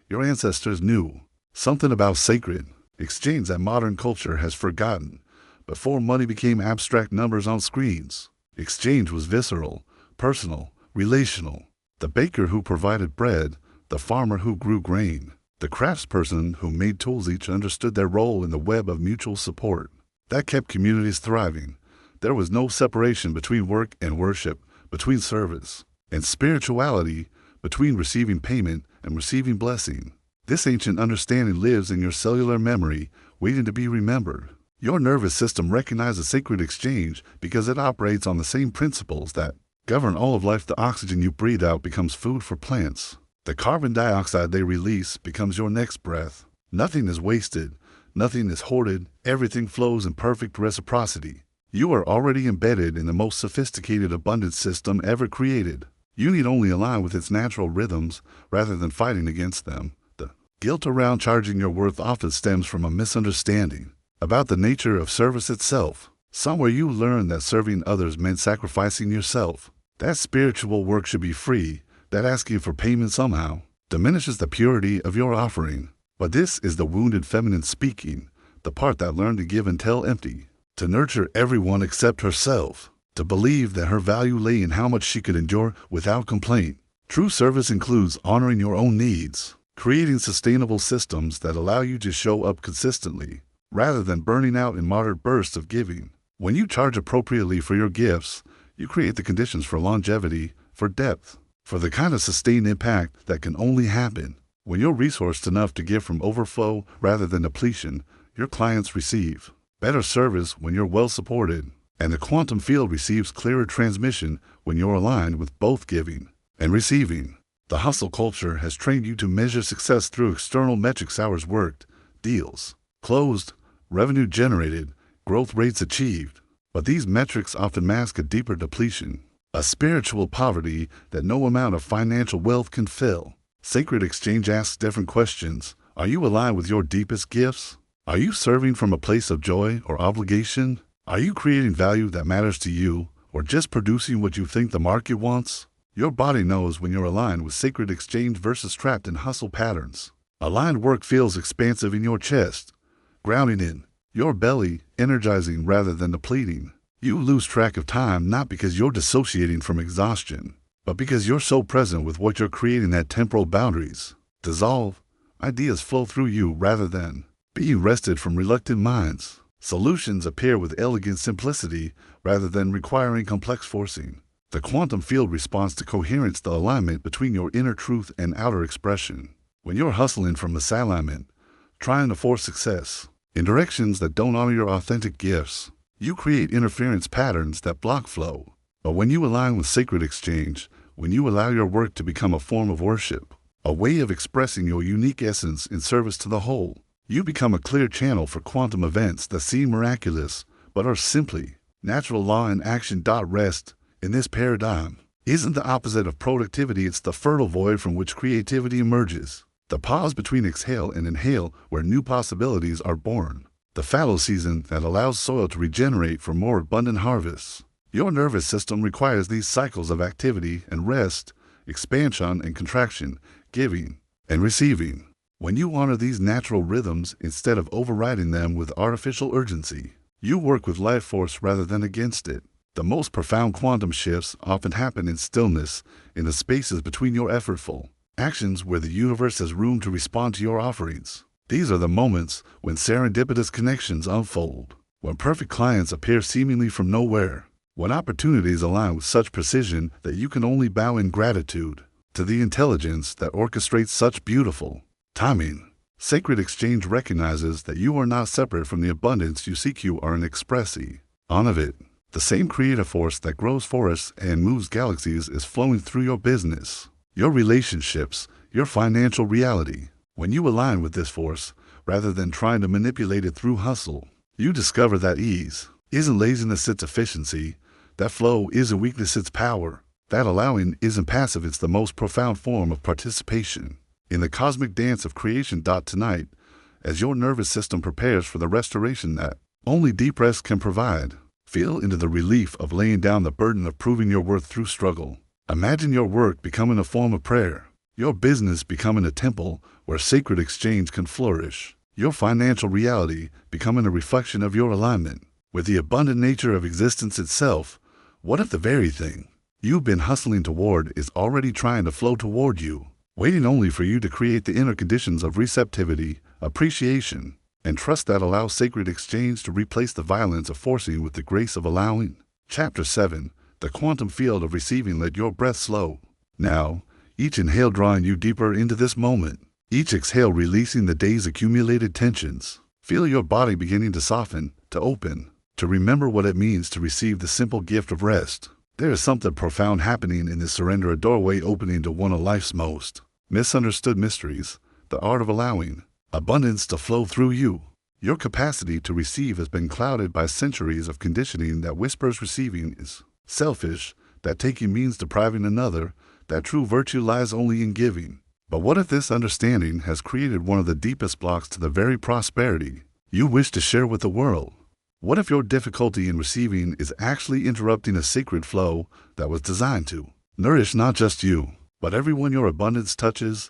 Your ancestors knew something about sacred exchange that modern culture has forgotten. Before money became abstract numbers on screens, exchange was visceral, personal, relational. The baker who provided bread, the farmer who grew grain, the craftsperson who made tools each understood their role in the web of mutual support. That kept communities thriving. There was no separation between work and worship, between service and spirituality, between receiving payment and receiving blessing. This ancient understanding lives in your cellular memory, waiting to be remembered. Your nervous system recognizes sacred exchange because it operates on the same principles that govern all of life. The oxygen you breathe out becomes food for plants. The carbon dioxide they release becomes your next breath. Nothing is wasted. Nothing is hoarded. Everything flows in perfect reciprocity. You are already embedded in the most sophisticated abundance system ever created. You need only align with its natural rhythms rather than fighting against them. The guilt around charging your worth often stems from a misunderstanding about the nature of service itself. Somewhere you learned that serving others meant sacrificing yourself. That spiritual work should be free, that asking for payment somehow diminishes the purity of your offering. But this is the wounded feminine speaking, the part that learned to give until empty, to nurture everyone except herself, to believe that her value lay in how much she could endure without complaint. True service includes honoring your own needs, creating sustainable systems that allow you to show up consistently, rather than burning out in moderate bursts of giving. When you charge appropriately for your gifts, you create the conditions for longevity, for depth, for the kind of sustained impact that can only happen when you're resourced enough to give from overflow rather than depletion. Your clients receive better service when you're well supported, and the quantum field receives clearer transmission when you're aligned with both giving and receiving. The hustle culture has trained you to measure success through external metrics: hours worked, deals closed, revenue generated, growth rates achieved. But these metrics often mask a deeper depletion, a spiritual poverty that no amount of financial wealth can fill. Sacred exchange asks different questions. Are you aligned with your deepest gifts? Are you serving from a place of joy or obligation? Are you creating value that matters to you, or just producing what you think the market wants? Your body knows when you're aligned with sacred exchange versus trapped in hustle patterns. Aligned work feels expansive in your chest, grounding in your belly, energizing rather than depleting. You lose track of time not because you're dissociating from exhaustion, but because you're so present with what you're creating that temporal boundaries dissolve. Ideas flow through you rather than being wrested from reluctant minds. Solutions appear with elegant simplicity rather than requiring complex forcing. The quantum field responds to coherence, the alignment between your inner truth and outer expression. When you're hustling from misalignment, trying to force success in directions that don't honor your authentic gifts, you create interference patterns that block flow. But when you align with sacred exchange, when you allow your work to become a form of worship, a way of expressing your unique essence in service to the whole, you become a clear channel for quantum events that seem miraculous, but are simply natural law in action. Rest, in this paradigm, isn't the opposite of productivity. It's the fertile void from which creativity emerges. The pause between exhale and inhale where new possibilities are born. The fallow season that allows soil to regenerate for more abundant harvests. Your nervous system requires these cycles of activity and rest, expansion and contraction, giving and receiving. When you honor these natural rhythms instead of overriding them with artificial urgency, you work with life force rather than against it. The most profound quantum shifts often happen in stillness, in the spaces between your effortful actions where the universe has room to respond to your offerings. These are the moments when serendipitous connections unfold, when perfect clients appear seemingly from nowhere, when opportunities align with such precision that you can only bow in gratitude to the intelligence that orchestrates such beautiful timing. Sacred exchange recognizes that you are not separate from the abundance you seek. You are an expressi of it. The same creative force that grows forests and moves galaxies is flowing through your business, your relationships, your financial reality. When you align with this force, rather than trying to manipulate it through hustle, you discover that ease isn't laziness, it's efficiency. That flow isn't weakness, it's power. That allowing isn't passive, it's the most profound form of participation in the cosmic dance of creation. Tonight, as your nervous system prepares for the restoration that only deep rest can provide, feel into the relief of laying down the burden of proving your worth through struggle. Imagine your work becoming a form of prayer, your business becoming a temple where sacred exchange can flourish, your financial reality becoming a reflection of your alignment with the abundant nature of existence itself. What if the very thing you've been hustling toward is already trying to flow toward you, waiting only for you to create the inner conditions of receptivity, appreciation, and trust that allow sacred exchange to replace the violence of forcing with the grace of allowing? Chapter 7. The quantum field of receiving. Let your breath slow. Now, each inhale drawing you deeper into this moment, each exhale releasing the day's accumulated tensions. Feel your body beginning to soften, to open, to remember what it means to receive the simple gift of rest. There is something profound happening in this surrender, a doorway opening to one of life's most misunderstood mysteries, the art of allowing abundance to flow through you. Your capacity to receive has been clouded by centuries of conditioning that whispers receiving is selfish, that taking means depriving another, that true virtue lies only in giving. But what if this understanding has created one of the deepest blocks to the very prosperity you wish to share with the world? What if your difficulty in receiving is actually interrupting a sacred flow that was designed to nourish not just you, but everyone your abundance touches?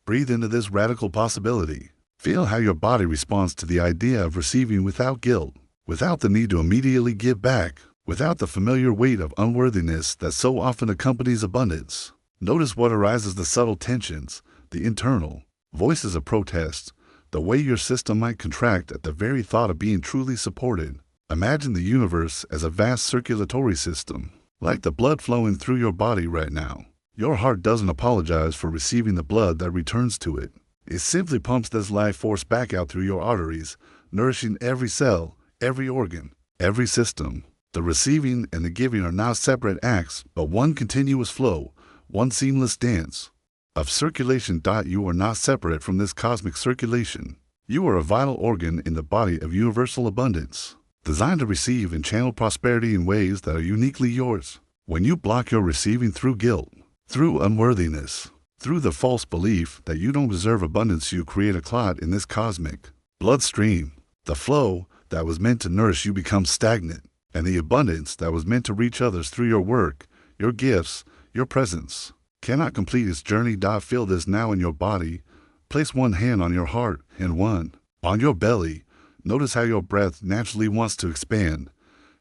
Breathe into this radical possibility. Feel how your body responds to the idea of receiving without guilt, without the need to immediately give back, without the familiar weight of unworthiness that so often accompanies abundance. Notice what arises, the subtle tensions, the internal voices of protest, the way your system might contract at the very thought of being truly supported. Imagine the universe as a vast circulatory system, like the blood flowing through your body right now. Your heart doesn't apologize for receiving the blood that returns to it. It simply pumps this life force back out through your arteries, nourishing every cell, every organ, every system. The receiving and the giving are not separate acts, but one continuous flow, one seamless dance of circulation. You are not separate from this cosmic circulation. You are a vital organ in the body of universal abundance, designed to receive and channel prosperity in ways that are uniquely yours. When you block your receiving through guilt, through unworthiness, through the false belief that you don't deserve abundance, you create a clot in this cosmic bloodstream. The flow that was meant to nourish you becomes stagnant, and the abundance that was meant to reach others through your work, your gifts, your presence cannot complete its journey. Feel this now in your body. Place one hand on your heart and one on your belly. Notice how your breath naturally wants to expand,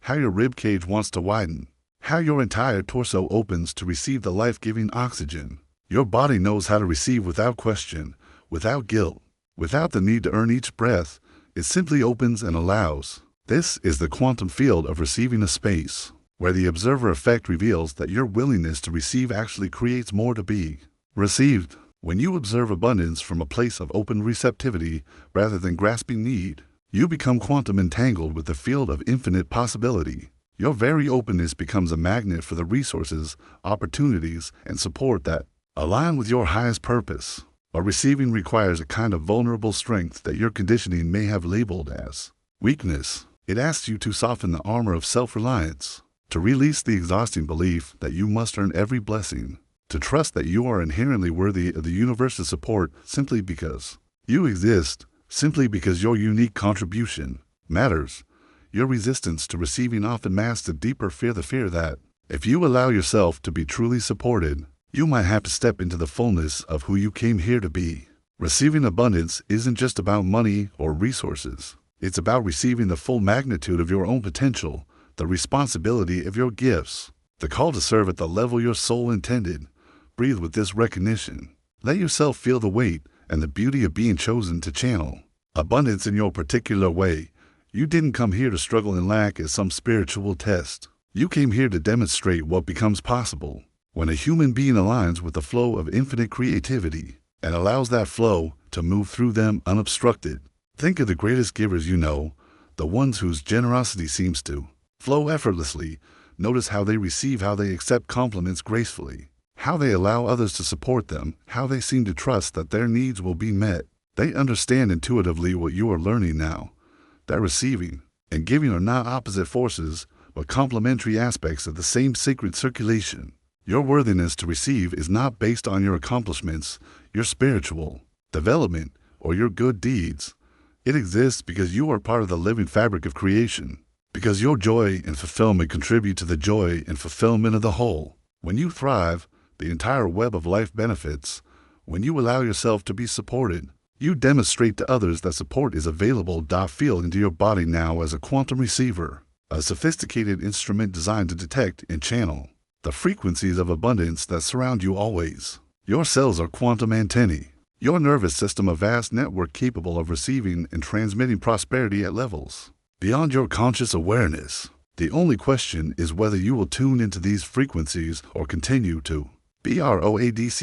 how your rib cage wants to widen, how your entire torso opens to receive the life-giving oxygen. Your body knows how to receive without question, without guilt, without the need to earn each breath. It simply opens and allows. This is the quantum field of receiving, a space where the observer effect reveals that your willingness to receive actually creates more to be received. When you observe abundance from a place of open receptivity rather than grasping need, you become quantum entangled with the field of infinite possibility. Your very openness becomes a magnet for the resources, opportunities, and support that align with your highest purpose. But receiving requires a kind of vulnerable strength that your conditioning may have labeled as weakness. It asks you to soften the armor of self-reliance, to release the exhausting belief that you must earn every blessing, to trust that you are inherently worthy of the universe's support simply because you exist, simply because your unique contribution matters. Your resistance to receiving often masks a deeper fear, the fear that if you allow yourself to be truly supported, you might have to step into the fullness of who you came here to be. Receiving abundance isn't just about money or resources. It's about receiving the full magnitude of your own potential, the responsibility of your gifts, the call to serve at the level your soul intended. Breathe with this recognition. Let yourself feel the weight and the beauty of being chosen to channel abundance in your particular way. You didn't come here to struggle and lack as some spiritual test. You came here to demonstrate what becomes possible when a human being aligns with the flow of infinite creativity and allows that flow to move through them unobstructed. Think of the greatest givers you know, the ones whose generosity seems to flow effortlessly. Notice how they receive, how they accept compliments gracefully, how they allow others to support them, how they seem to trust that their needs will be met. They understand intuitively what you are learning now, that receiving and giving are not opposite forces, but complementary aspects of the same sacred circulation. Your worthiness to receive is not based on your accomplishments, your spiritual development, or your good deeds. It exists because you are part of the living fabric of creation, because your joy and fulfillment contribute to the joy and fulfillment of the whole. When you thrive, the entire web of life benefits. When you allow yourself to be supported, you demonstrate to others that support is available. Feel into your body now as a quantum receiver, a sophisticated instrument designed to detect and channel the frequencies of abundance that surround you always. Your cells are quantum antennae. Your nervous system a vast network capable of receiving and transmitting prosperity at levels beyond your conscious awareness. The only question is whether you will tune into these frequencies or continue to broadcast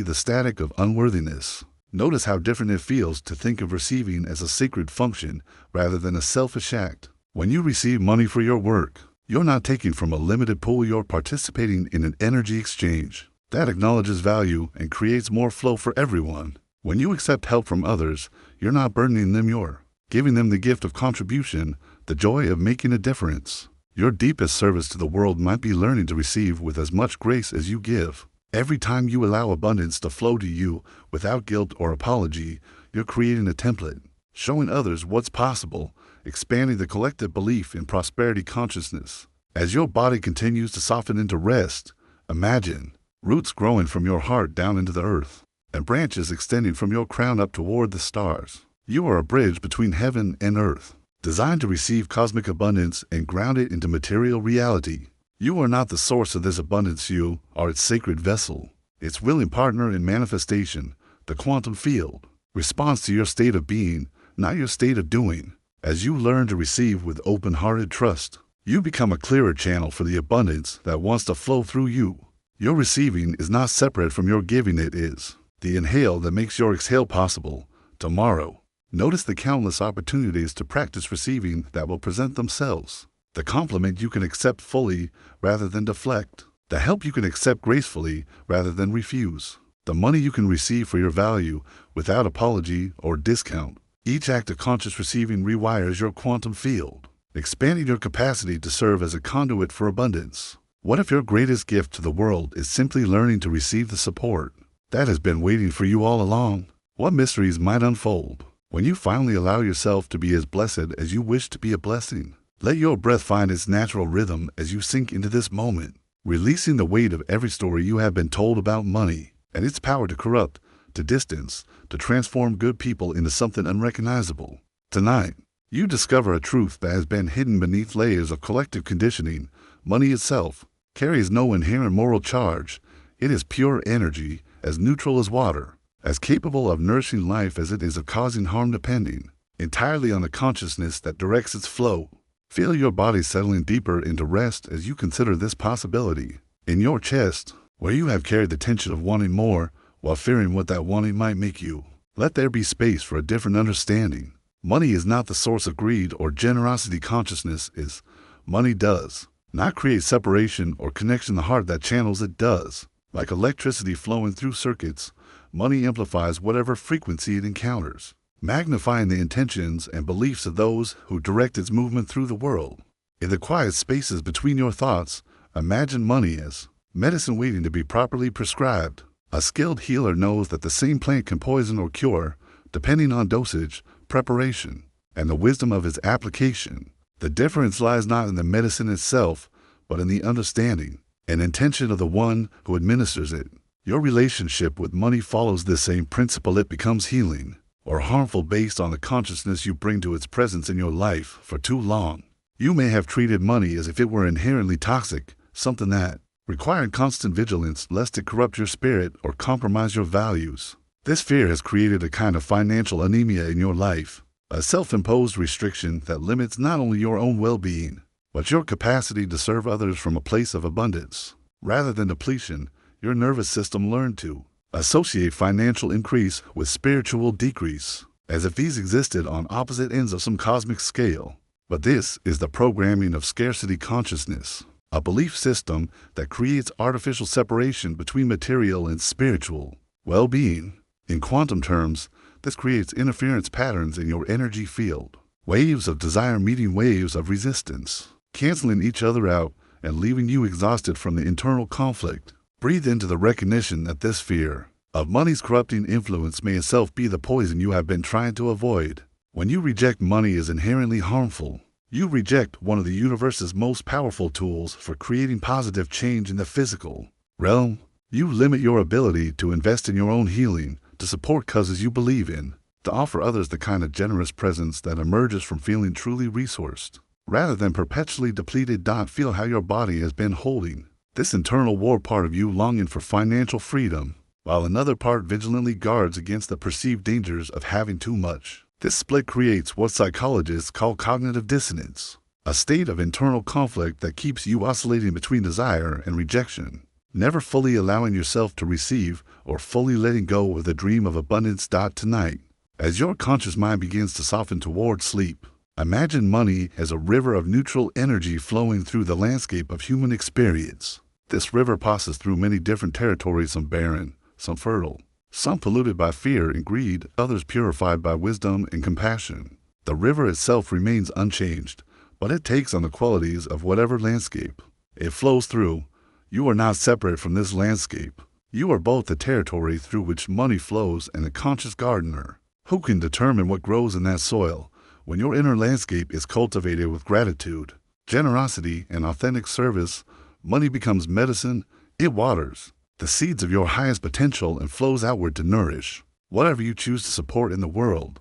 the static of unworthiness. Notice how different it feels to think of receiving as a sacred function rather than a selfish act. When you receive money for your work, you're not taking from a limited pool, you're participating in an energy exchange that acknowledges value and creates more flow for everyone. When you accept help from others, you're not burdening them, you're giving them the gift of contribution, the joy of making a difference. Your deepest service to the world might be learning to receive with as much grace as you give. Every time you allow abundance to flow to you without guilt or apology, you're creating a template, showing others what's possible, expanding the collective belief in prosperity consciousness. As your body continues to soften into rest, imagine roots growing from your heart down into the earth, and branches extending from your crown up toward the stars. You are a bridge between heaven and earth, designed to receive cosmic abundance and ground it into material reality. You are not the source of this abundance, you are its sacred vessel, its willing partner in manifestation. The quantum field responds to your state of being, not your state of doing. As you learn to receive with open-hearted trust, you become a clearer channel for the abundance that wants to flow through you. Your receiving is not separate from your giving, it is the inhale that makes your exhale possible. Tomorrow, notice the countless opportunities to practice receiving that will present themselves. The compliment you can accept fully rather than deflect. The help you can accept gracefully rather than refuse. The money you can receive for your value without apology or discount. Each act of conscious receiving rewires your quantum field, expanding your capacity to serve as a conduit for abundance. What if your greatest gift to the world is simply learning to receive the support that has been waiting for you all along? What mysteries might unfold when you finally allow yourself to be as blessed as you wish to be a blessing? Let your breath find its natural rhythm as you sink into this moment, releasing the weight of every story you have been told about money and its power to corrupt, to distance, to transform good people into something unrecognizable. Tonight, you discover a truth that has been hidden beneath layers of collective conditioning. Money itself carries no inherent moral charge. It is pure energy, as neutral as water, as capable of nourishing life as it is of causing harm, depending entirely on the consciousness that directs its flow. Feel your body settling deeper into rest as you consider this possibility. In your chest, where you have carried the tension of wanting more while fearing what that wanting might make you, let there be space for a different understanding. Money is not the source of greed or generosity. Consciousness is. Money does not create separation or connection. The heart that channels it does. Like electricity flowing through circuits, money amplifies whatever frequency it encounters, magnifying the intentions and beliefs of those who direct its movement through the world. In the quiet spaces between your thoughts, imagine money as medicine waiting to be properly prescribed. A skilled healer knows that the same plant can poison or cure, depending on dosage, preparation, and the wisdom of its application. The difference lies not in the medicine itself, but in the understanding and intention of the one who administers it. Your relationship with money follows this same principle. It becomes healing or harmful based on the consciousness you bring to its presence in your life. For too long, you may have treated money as if it were inherently toxic, something that required constant vigilance lest it corrupt your spirit or compromise your values. This fear has created a kind of financial anemia in your life, a self-imposed restriction that limits not only your own well-being, but your capacity to serve others from a place of abundance. Rather than depletion, your nervous system learned to associate financial increase with spiritual decrease, as if these existed on opposite ends of some cosmic scale. But this is the programming of scarcity consciousness, a belief system that creates artificial separation between material and spiritual well-being. In quantum terms, this creates interference patterns in your energy field, waves of desire meeting waves of resistance, canceling each other out and leaving you exhausted from the internal conflict. Breathe into the recognition that this fear of money's corrupting influence may itself be the poison you have been trying to avoid. When you reject money as inherently harmful, you reject one of the universe's most powerful tools for creating positive change in the physical realm. You limit your ability to invest in your own healing, to support causes you believe in, to offer others the kind of generous presence that emerges from feeling truly resourced. Rather than perpetually depleted, feel how your body has been holding this internal war, part of you longing for financial freedom, while another part vigilantly guards against the perceived dangers of having too much. This split creates what psychologists call cognitive dissonance, a state of internal conflict that keeps you oscillating between desire and rejection, never fully allowing yourself to receive or fully letting go of the dream of abundance. Tonight, as your conscious mind begins to soften toward sleep, imagine money as a river of neutral energy flowing through the landscape of human experience. This river passes through many different territories, some barren, some fertile, some polluted by fear and greed, others purified by wisdom and compassion. The river itself remains unchanged, but it takes on the qualities of whatever landscape it flows through. You are not separate from this landscape. You are both the territory through which money flows and the conscious gardener who can determine what grows in that soil. When your inner landscape is cultivated with gratitude, generosity, and authentic service, money becomes medicine. It waters the seeds of your highest potential and flows outward to nourish whatever you choose to support in the world.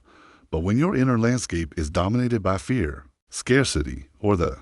But when your inner landscape is dominated by fear, scarcity, or the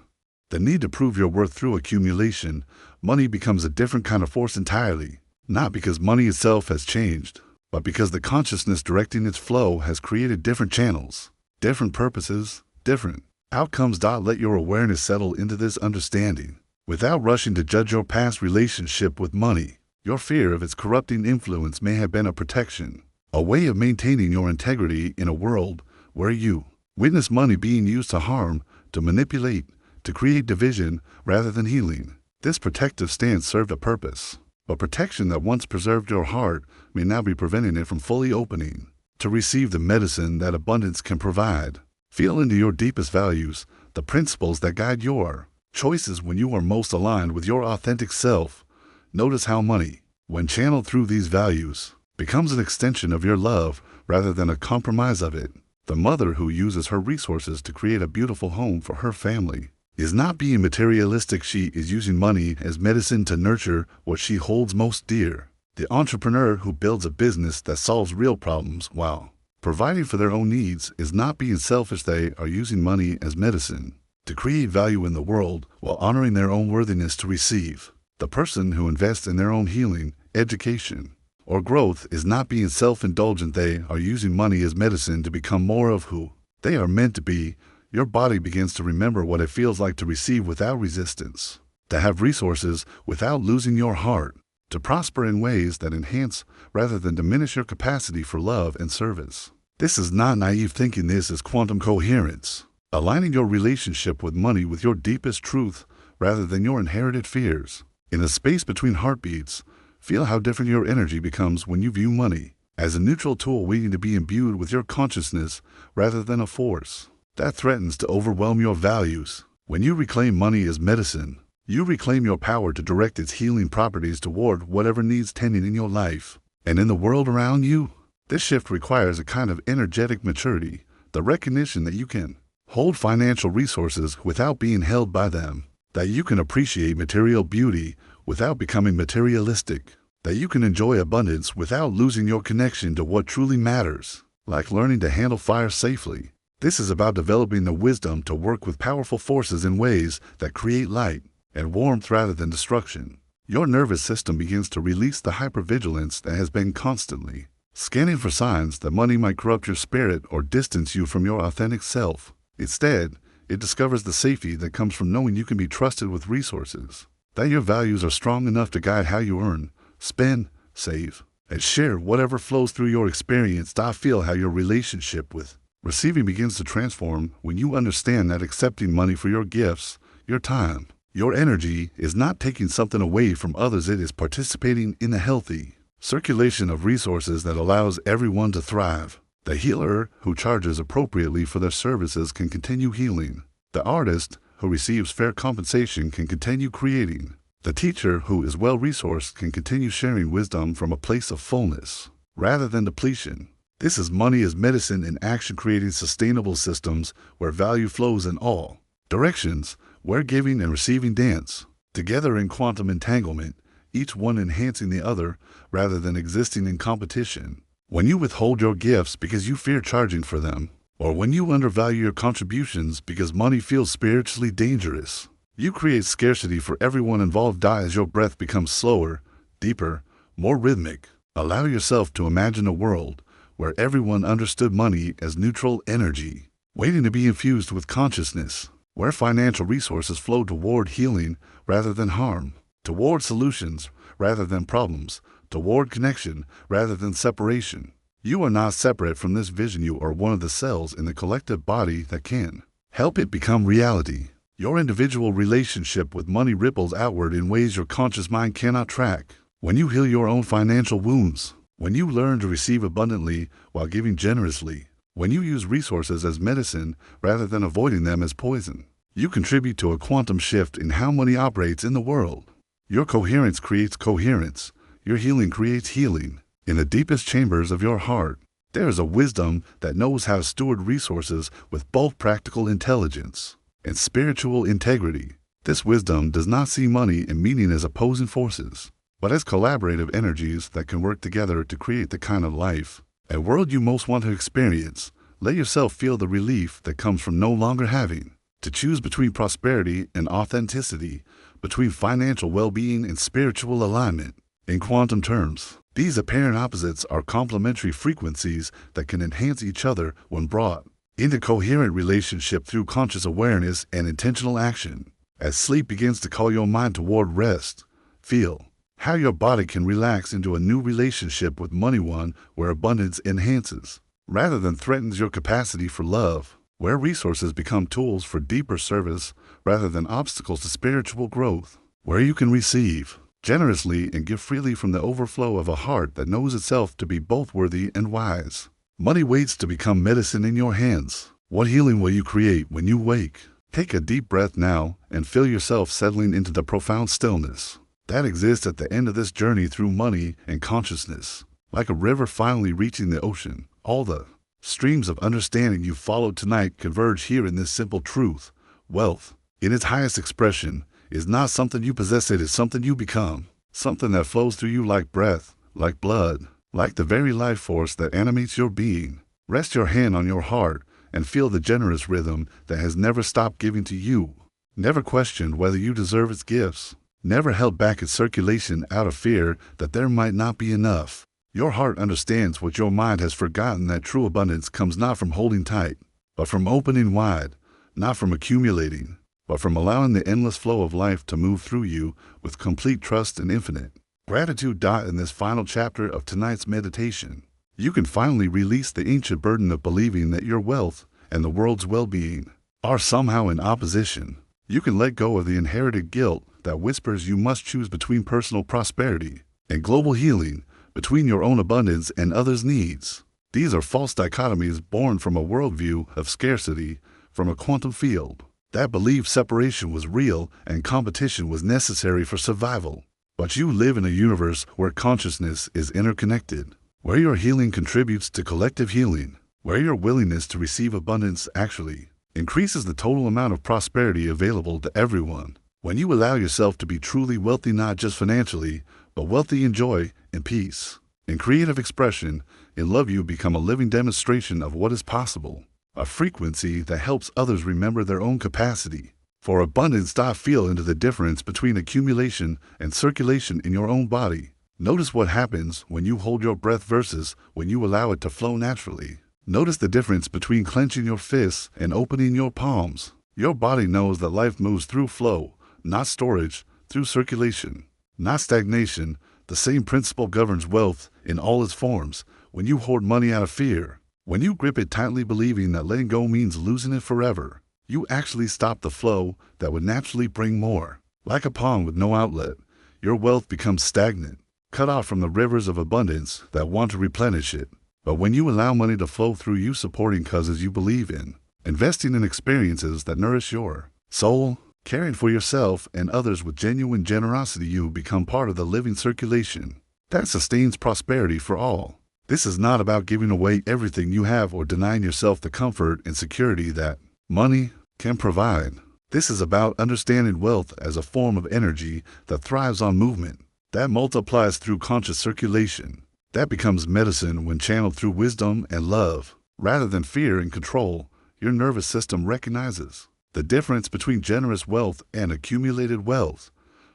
need to prove your worth through accumulation, money becomes a different kind of force entirely. Not because money itself has changed, but because the consciousness directing its flow has created different channels, different purposes, different outcomes. Let your awareness settle into this understanding. Without rushing to judge your past relationship with money, your fear of its corrupting influence may have been a protection, a way of maintaining your integrity in a world where you witness money being used to harm, to manipulate, to create division rather than healing. This protective stance served a purpose, but protection that once preserved your heart may now be preventing it from fully opening to receive the medicine that abundance can provide. Feel into your deepest values, the principles that guide your choices when you are most aligned with your authentic self. Notice how money, when channeled through these values, becomes an extension of your love rather than a compromise of it. The mother who uses her resources to create a beautiful home for her family is not being materialistic. She is using money as medicine to nurture what she holds most dear. The entrepreneur who builds a business that solves real problems while providing for their own needs is not being selfish. They are using money as medicine to create value in the world while honoring their own worthiness to receive. The person who invests in their own healing, education, or growth is not being self-indulgent. They are using money as medicine to become more of who they are meant to be. Your body begins to remember what it feels like to receive without resistance, to have resources without losing your heart, to prosper in ways that enhance rather than diminish your capacity for love and service. This is not naive thinking. This is quantum coherence, aligning your relationship with money with your deepest truth rather than your inherited fears. In the space between heartbeats, feel how different your energy becomes when you view money as a neutral tool waiting to be imbued with your consciousness rather than a force that threatens to overwhelm your values. When you reclaim money as medicine, you reclaim your power to direct its healing properties toward whatever needs tending in your life and in the world around you. This shift requires a kind of energetic maturity, the recognition that you can hold financial resources without being held by them, that you can appreciate material beauty without becoming materialistic, that you can enjoy abundance without losing your connection to what truly matters, like learning to handle fire safely. This is about developing the wisdom to work with powerful forces in ways that create light and warmth rather than destruction. Your nervous system begins to release the hypervigilance that has been constantly scanning for signs that money might corrupt your spirit or distance you from your authentic self. Instead, it discovers the safety that comes from knowing you can be trusted with resources, that your values are strong enough to guide how you earn, spend, save, and share whatever flows through your experience. Feel how your relationship with receiving begins to transform when you understand that accepting money for your gifts, your time, your energy is not taking something away from others. It is participating in a healthy circulation of resources that allows everyone to thrive. The healer who charges appropriately for their services can continue healing. The artist who receives fair compensation can continue creating. The teacher who is well-resourced can continue sharing wisdom from a place of fullness, rather than depletion. This is money as medicine in action, creating sustainable systems where value flows in all directions, where giving and receiving dance together in quantum entanglement, each one enhancing the other rather than existing in competition. When you withhold your gifts because you fear charging for them, or when you undervalue your contributions because money feels spiritually dangerous, you create scarcity for everyone involved. As your breath becomes slower, deeper, more rhythmic, allow yourself to imagine a world where everyone understood money as neutral energy, waiting to be infused with consciousness, where financial resources flow toward healing rather than harm, toward solutions rather than problems, toward connection rather than separation. You are not separate from this vision. You are one of the cells in the collective body that can help it become reality. Your individual relationship with money ripples outward in ways your conscious mind cannot track. When you heal your own financial wounds, when you learn to receive abundantly while giving generously, when you use resources as medicine rather than avoiding them as poison, you contribute to a quantum shift in how money operates in the world. Your coherence creates coherence. Your healing creates healing. In the deepest chambers of your heart, there is a wisdom that knows how to steward resources with both practical intelligence and spiritual integrity. This wisdom does not see money and meaning as opposing forces, but as collaborative energies that can work together to create the kind of life, a world you most want to experience. Let yourself feel the relief that comes from no longer having to choose between prosperity and authenticity, between financial well-being and spiritual alignment. In quantum terms, these apparent opposites are complementary frequencies that can enhance each other when brought into coherent relationship through conscious awareness and intentional action. As sleep begins to call your mind toward rest, feel how your body can relax into a new relationship with money, one where abundance enhances rather than threatens your capacity for love, where resources become tools for deeper service rather than obstacles to spiritual growth, where you can receive generously and give freely from the overflow of a heart that knows itself to be both worthy and wise. Money waits to become medicine in your hands. What healing will you create when you wake? Take a deep breath now and feel yourself settling into the profound stillness that exists at the end of this journey through money and consciousness. Like a river finally reaching the ocean, all the streams of understanding you followed tonight converge here in this simple truth. Wealth, in its highest expression, is not something you possess. It is something you become, something that flows through you like breath, like blood, like the very life force that animates your being. Rest your hand on your heart and feel the generous rhythm that has never stopped giving to you, never questioned whether you deserve its gifts, never held back its circulation out of fear that there might not be enough. Your heart understands what your mind has forgotten, that true abundance comes not from holding tight, but from opening wide, not from accumulating, but from allowing the endless flow of life to move through you with complete trust and infinite gratitude. In this final chapter of tonight's meditation, you can finally release the ancient burden of believing that your wealth and the world's well-being are somehow in opposition. You can let go of the inherited guilt that whispers you must choose between personal prosperity and global healing, between your own abundance and others' needs. These are false dichotomies born from a worldview of scarcity, from a quantum field that believed separation was real and competition was necessary for survival. But you live in a universe where consciousness is interconnected, where your healing contributes to collective healing, where your willingness to receive abundance actually increases the total amount of prosperity available to everyone. When you allow yourself to be truly wealthy, not just financially, but wealthy in joy, in peace, in creative expression, in love, you become a living demonstration of what is possible, a frequency that helps others remember their own capacity for abundance. Feel into the difference between accumulation and circulation in your own body. Notice what happens when you hold your breath versus when you allow it to flow naturally. Notice the difference between clenching your fists and opening your palms. Your body knows that life moves through flow, not storage, through circulation, not stagnation. The same principle governs wealth in all its forms. When you hoard money out of fear, when you grip it tightly believing that letting go means losing it forever, you actually stop the flow that would naturally bring more. Like a pond with no outlet, your wealth becomes stagnant, cut off from the rivers of abundance that want to replenish it. But when you allow money to flow through you, supporting causes you believe in, investing in experiences that nourish your soul, Caring for yourself and others with genuine generosity, you become part of the living circulation that sustains prosperity for all. This is not about giving away everything you have or denying yourself the comfort and security that money can provide. This is about understanding wealth as a form of energy that thrives on movement, that multiplies through conscious circulation, that becomes medicine when channeled through wisdom and love, rather than fear and control. Your nervous system recognizes the difference between generous wealth and accumulated wealth.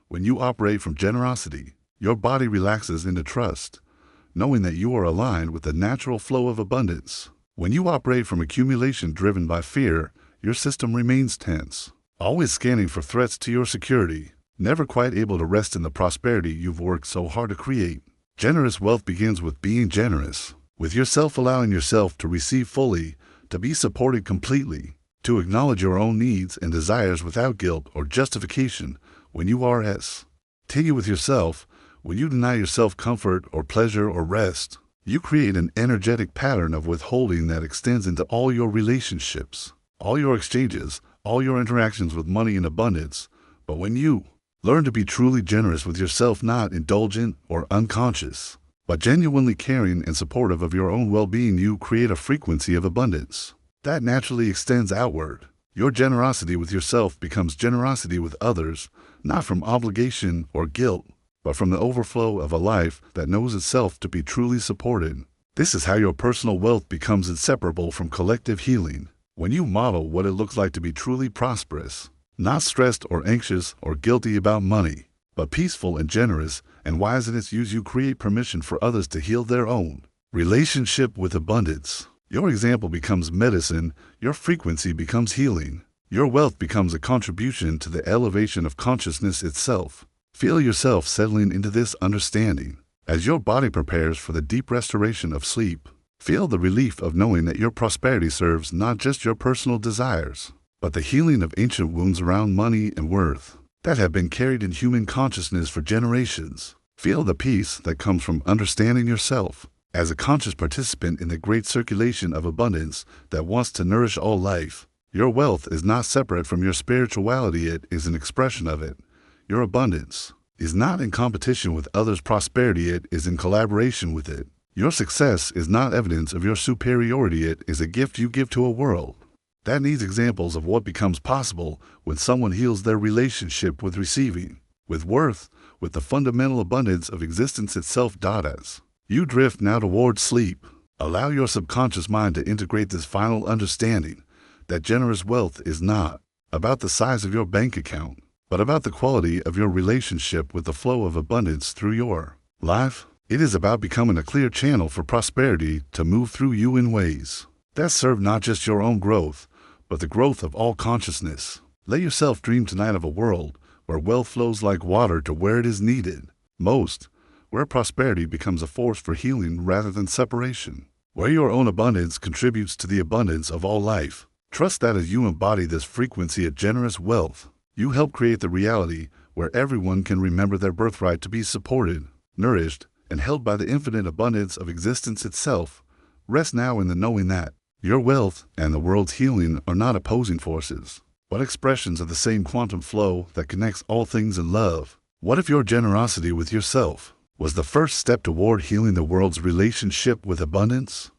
When you operate from generosity, your body relaxes into trust, knowing that you are aligned with the natural flow of abundance. When you operate from accumulation driven by fear, your system remains tense, always scanning for threats to your security, never quite able to rest in the prosperity you've worked so hard to create. Generous wealth begins with being generous, with yourself, allowing yourself to receive fully, to be supported completely, to acknowledge your own needs and desires without guilt or justification. When you are continue with yourself, when you deny yourself comfort or pleasure or rest, you create an energetic pattern of withholding that extends into all your relationships, all your exchanges, all your interactions with money in abundance. But when you learn to be truly generous with yourself, not indulgent or unconscious, but genuinely caring and supportive of your own well-being, you create a frequency of abundance that naturally extends outward. Your generosity with yourself becomes generosity with others, not from obligation or guilt, but from the overflow of a life that knows itself to be truly supported. This is how your personal wealth becomes inseparable from collective healing. When you model what it looks like to be truly prosperous, not stressed or anxious or guilty about money, but peaceful and generous and wise in its use, you create permission for others to heal their own relationship with abundance. Your example becomes medicine, your frequency becomes healing. Your wealth becomes a contribution to the elevation of consciousness itself. Feel yourself settling into this understanding. As your body prepares for the deep restoration of sleep, feel the relief of knowing that your prosperity serves not just your personal desires, but the healing of ancient wounds around money and worth that have been carried in human consciousness for generations. Feel the peace that comes from understanding yourself as a conscious participant in the great circulation of abundance that wants to nourish all life. Your wealth is not separate from your spirituality, it is an expression of it. Your abundance is not in competition with others' prosperity, it is in collaboration with it. Your success is not evidence of your superiority, it is a gift you give to a world that needs examples of what becomes possible when someone heals their relationship with receiving, with worth, with the fundamental abundance of existence itself. As you drift now toward sleep, allow your subconscious mind to integrate this final understanding that generous wealth is not about the size of your bank account, but about the quality of your relationship with the flow of abundance through your life. It is about becoming a clear channel for prosperity to move through you in ways that serve not just your own growth, but the growth of all consciousness. Let yourself dream tonight of a world where wealth flows like water to where it is needed most, where prosperity becomes a force for healing rather than separation, where your own abundance contributes to the abundance of all life. Trust that as you embody this frequency of generous wealth, you help create the reality where everyone can remember their birthright to be supported, nourished, and held by the infinite abundance of existence itself. Rest now in the knowing that your wealth and the world's healing are not opposing forces, but expressions of the same quantum flow that connects all things in love. What if your generosity with yourself was the first step toward healing the world's relationship with abundance?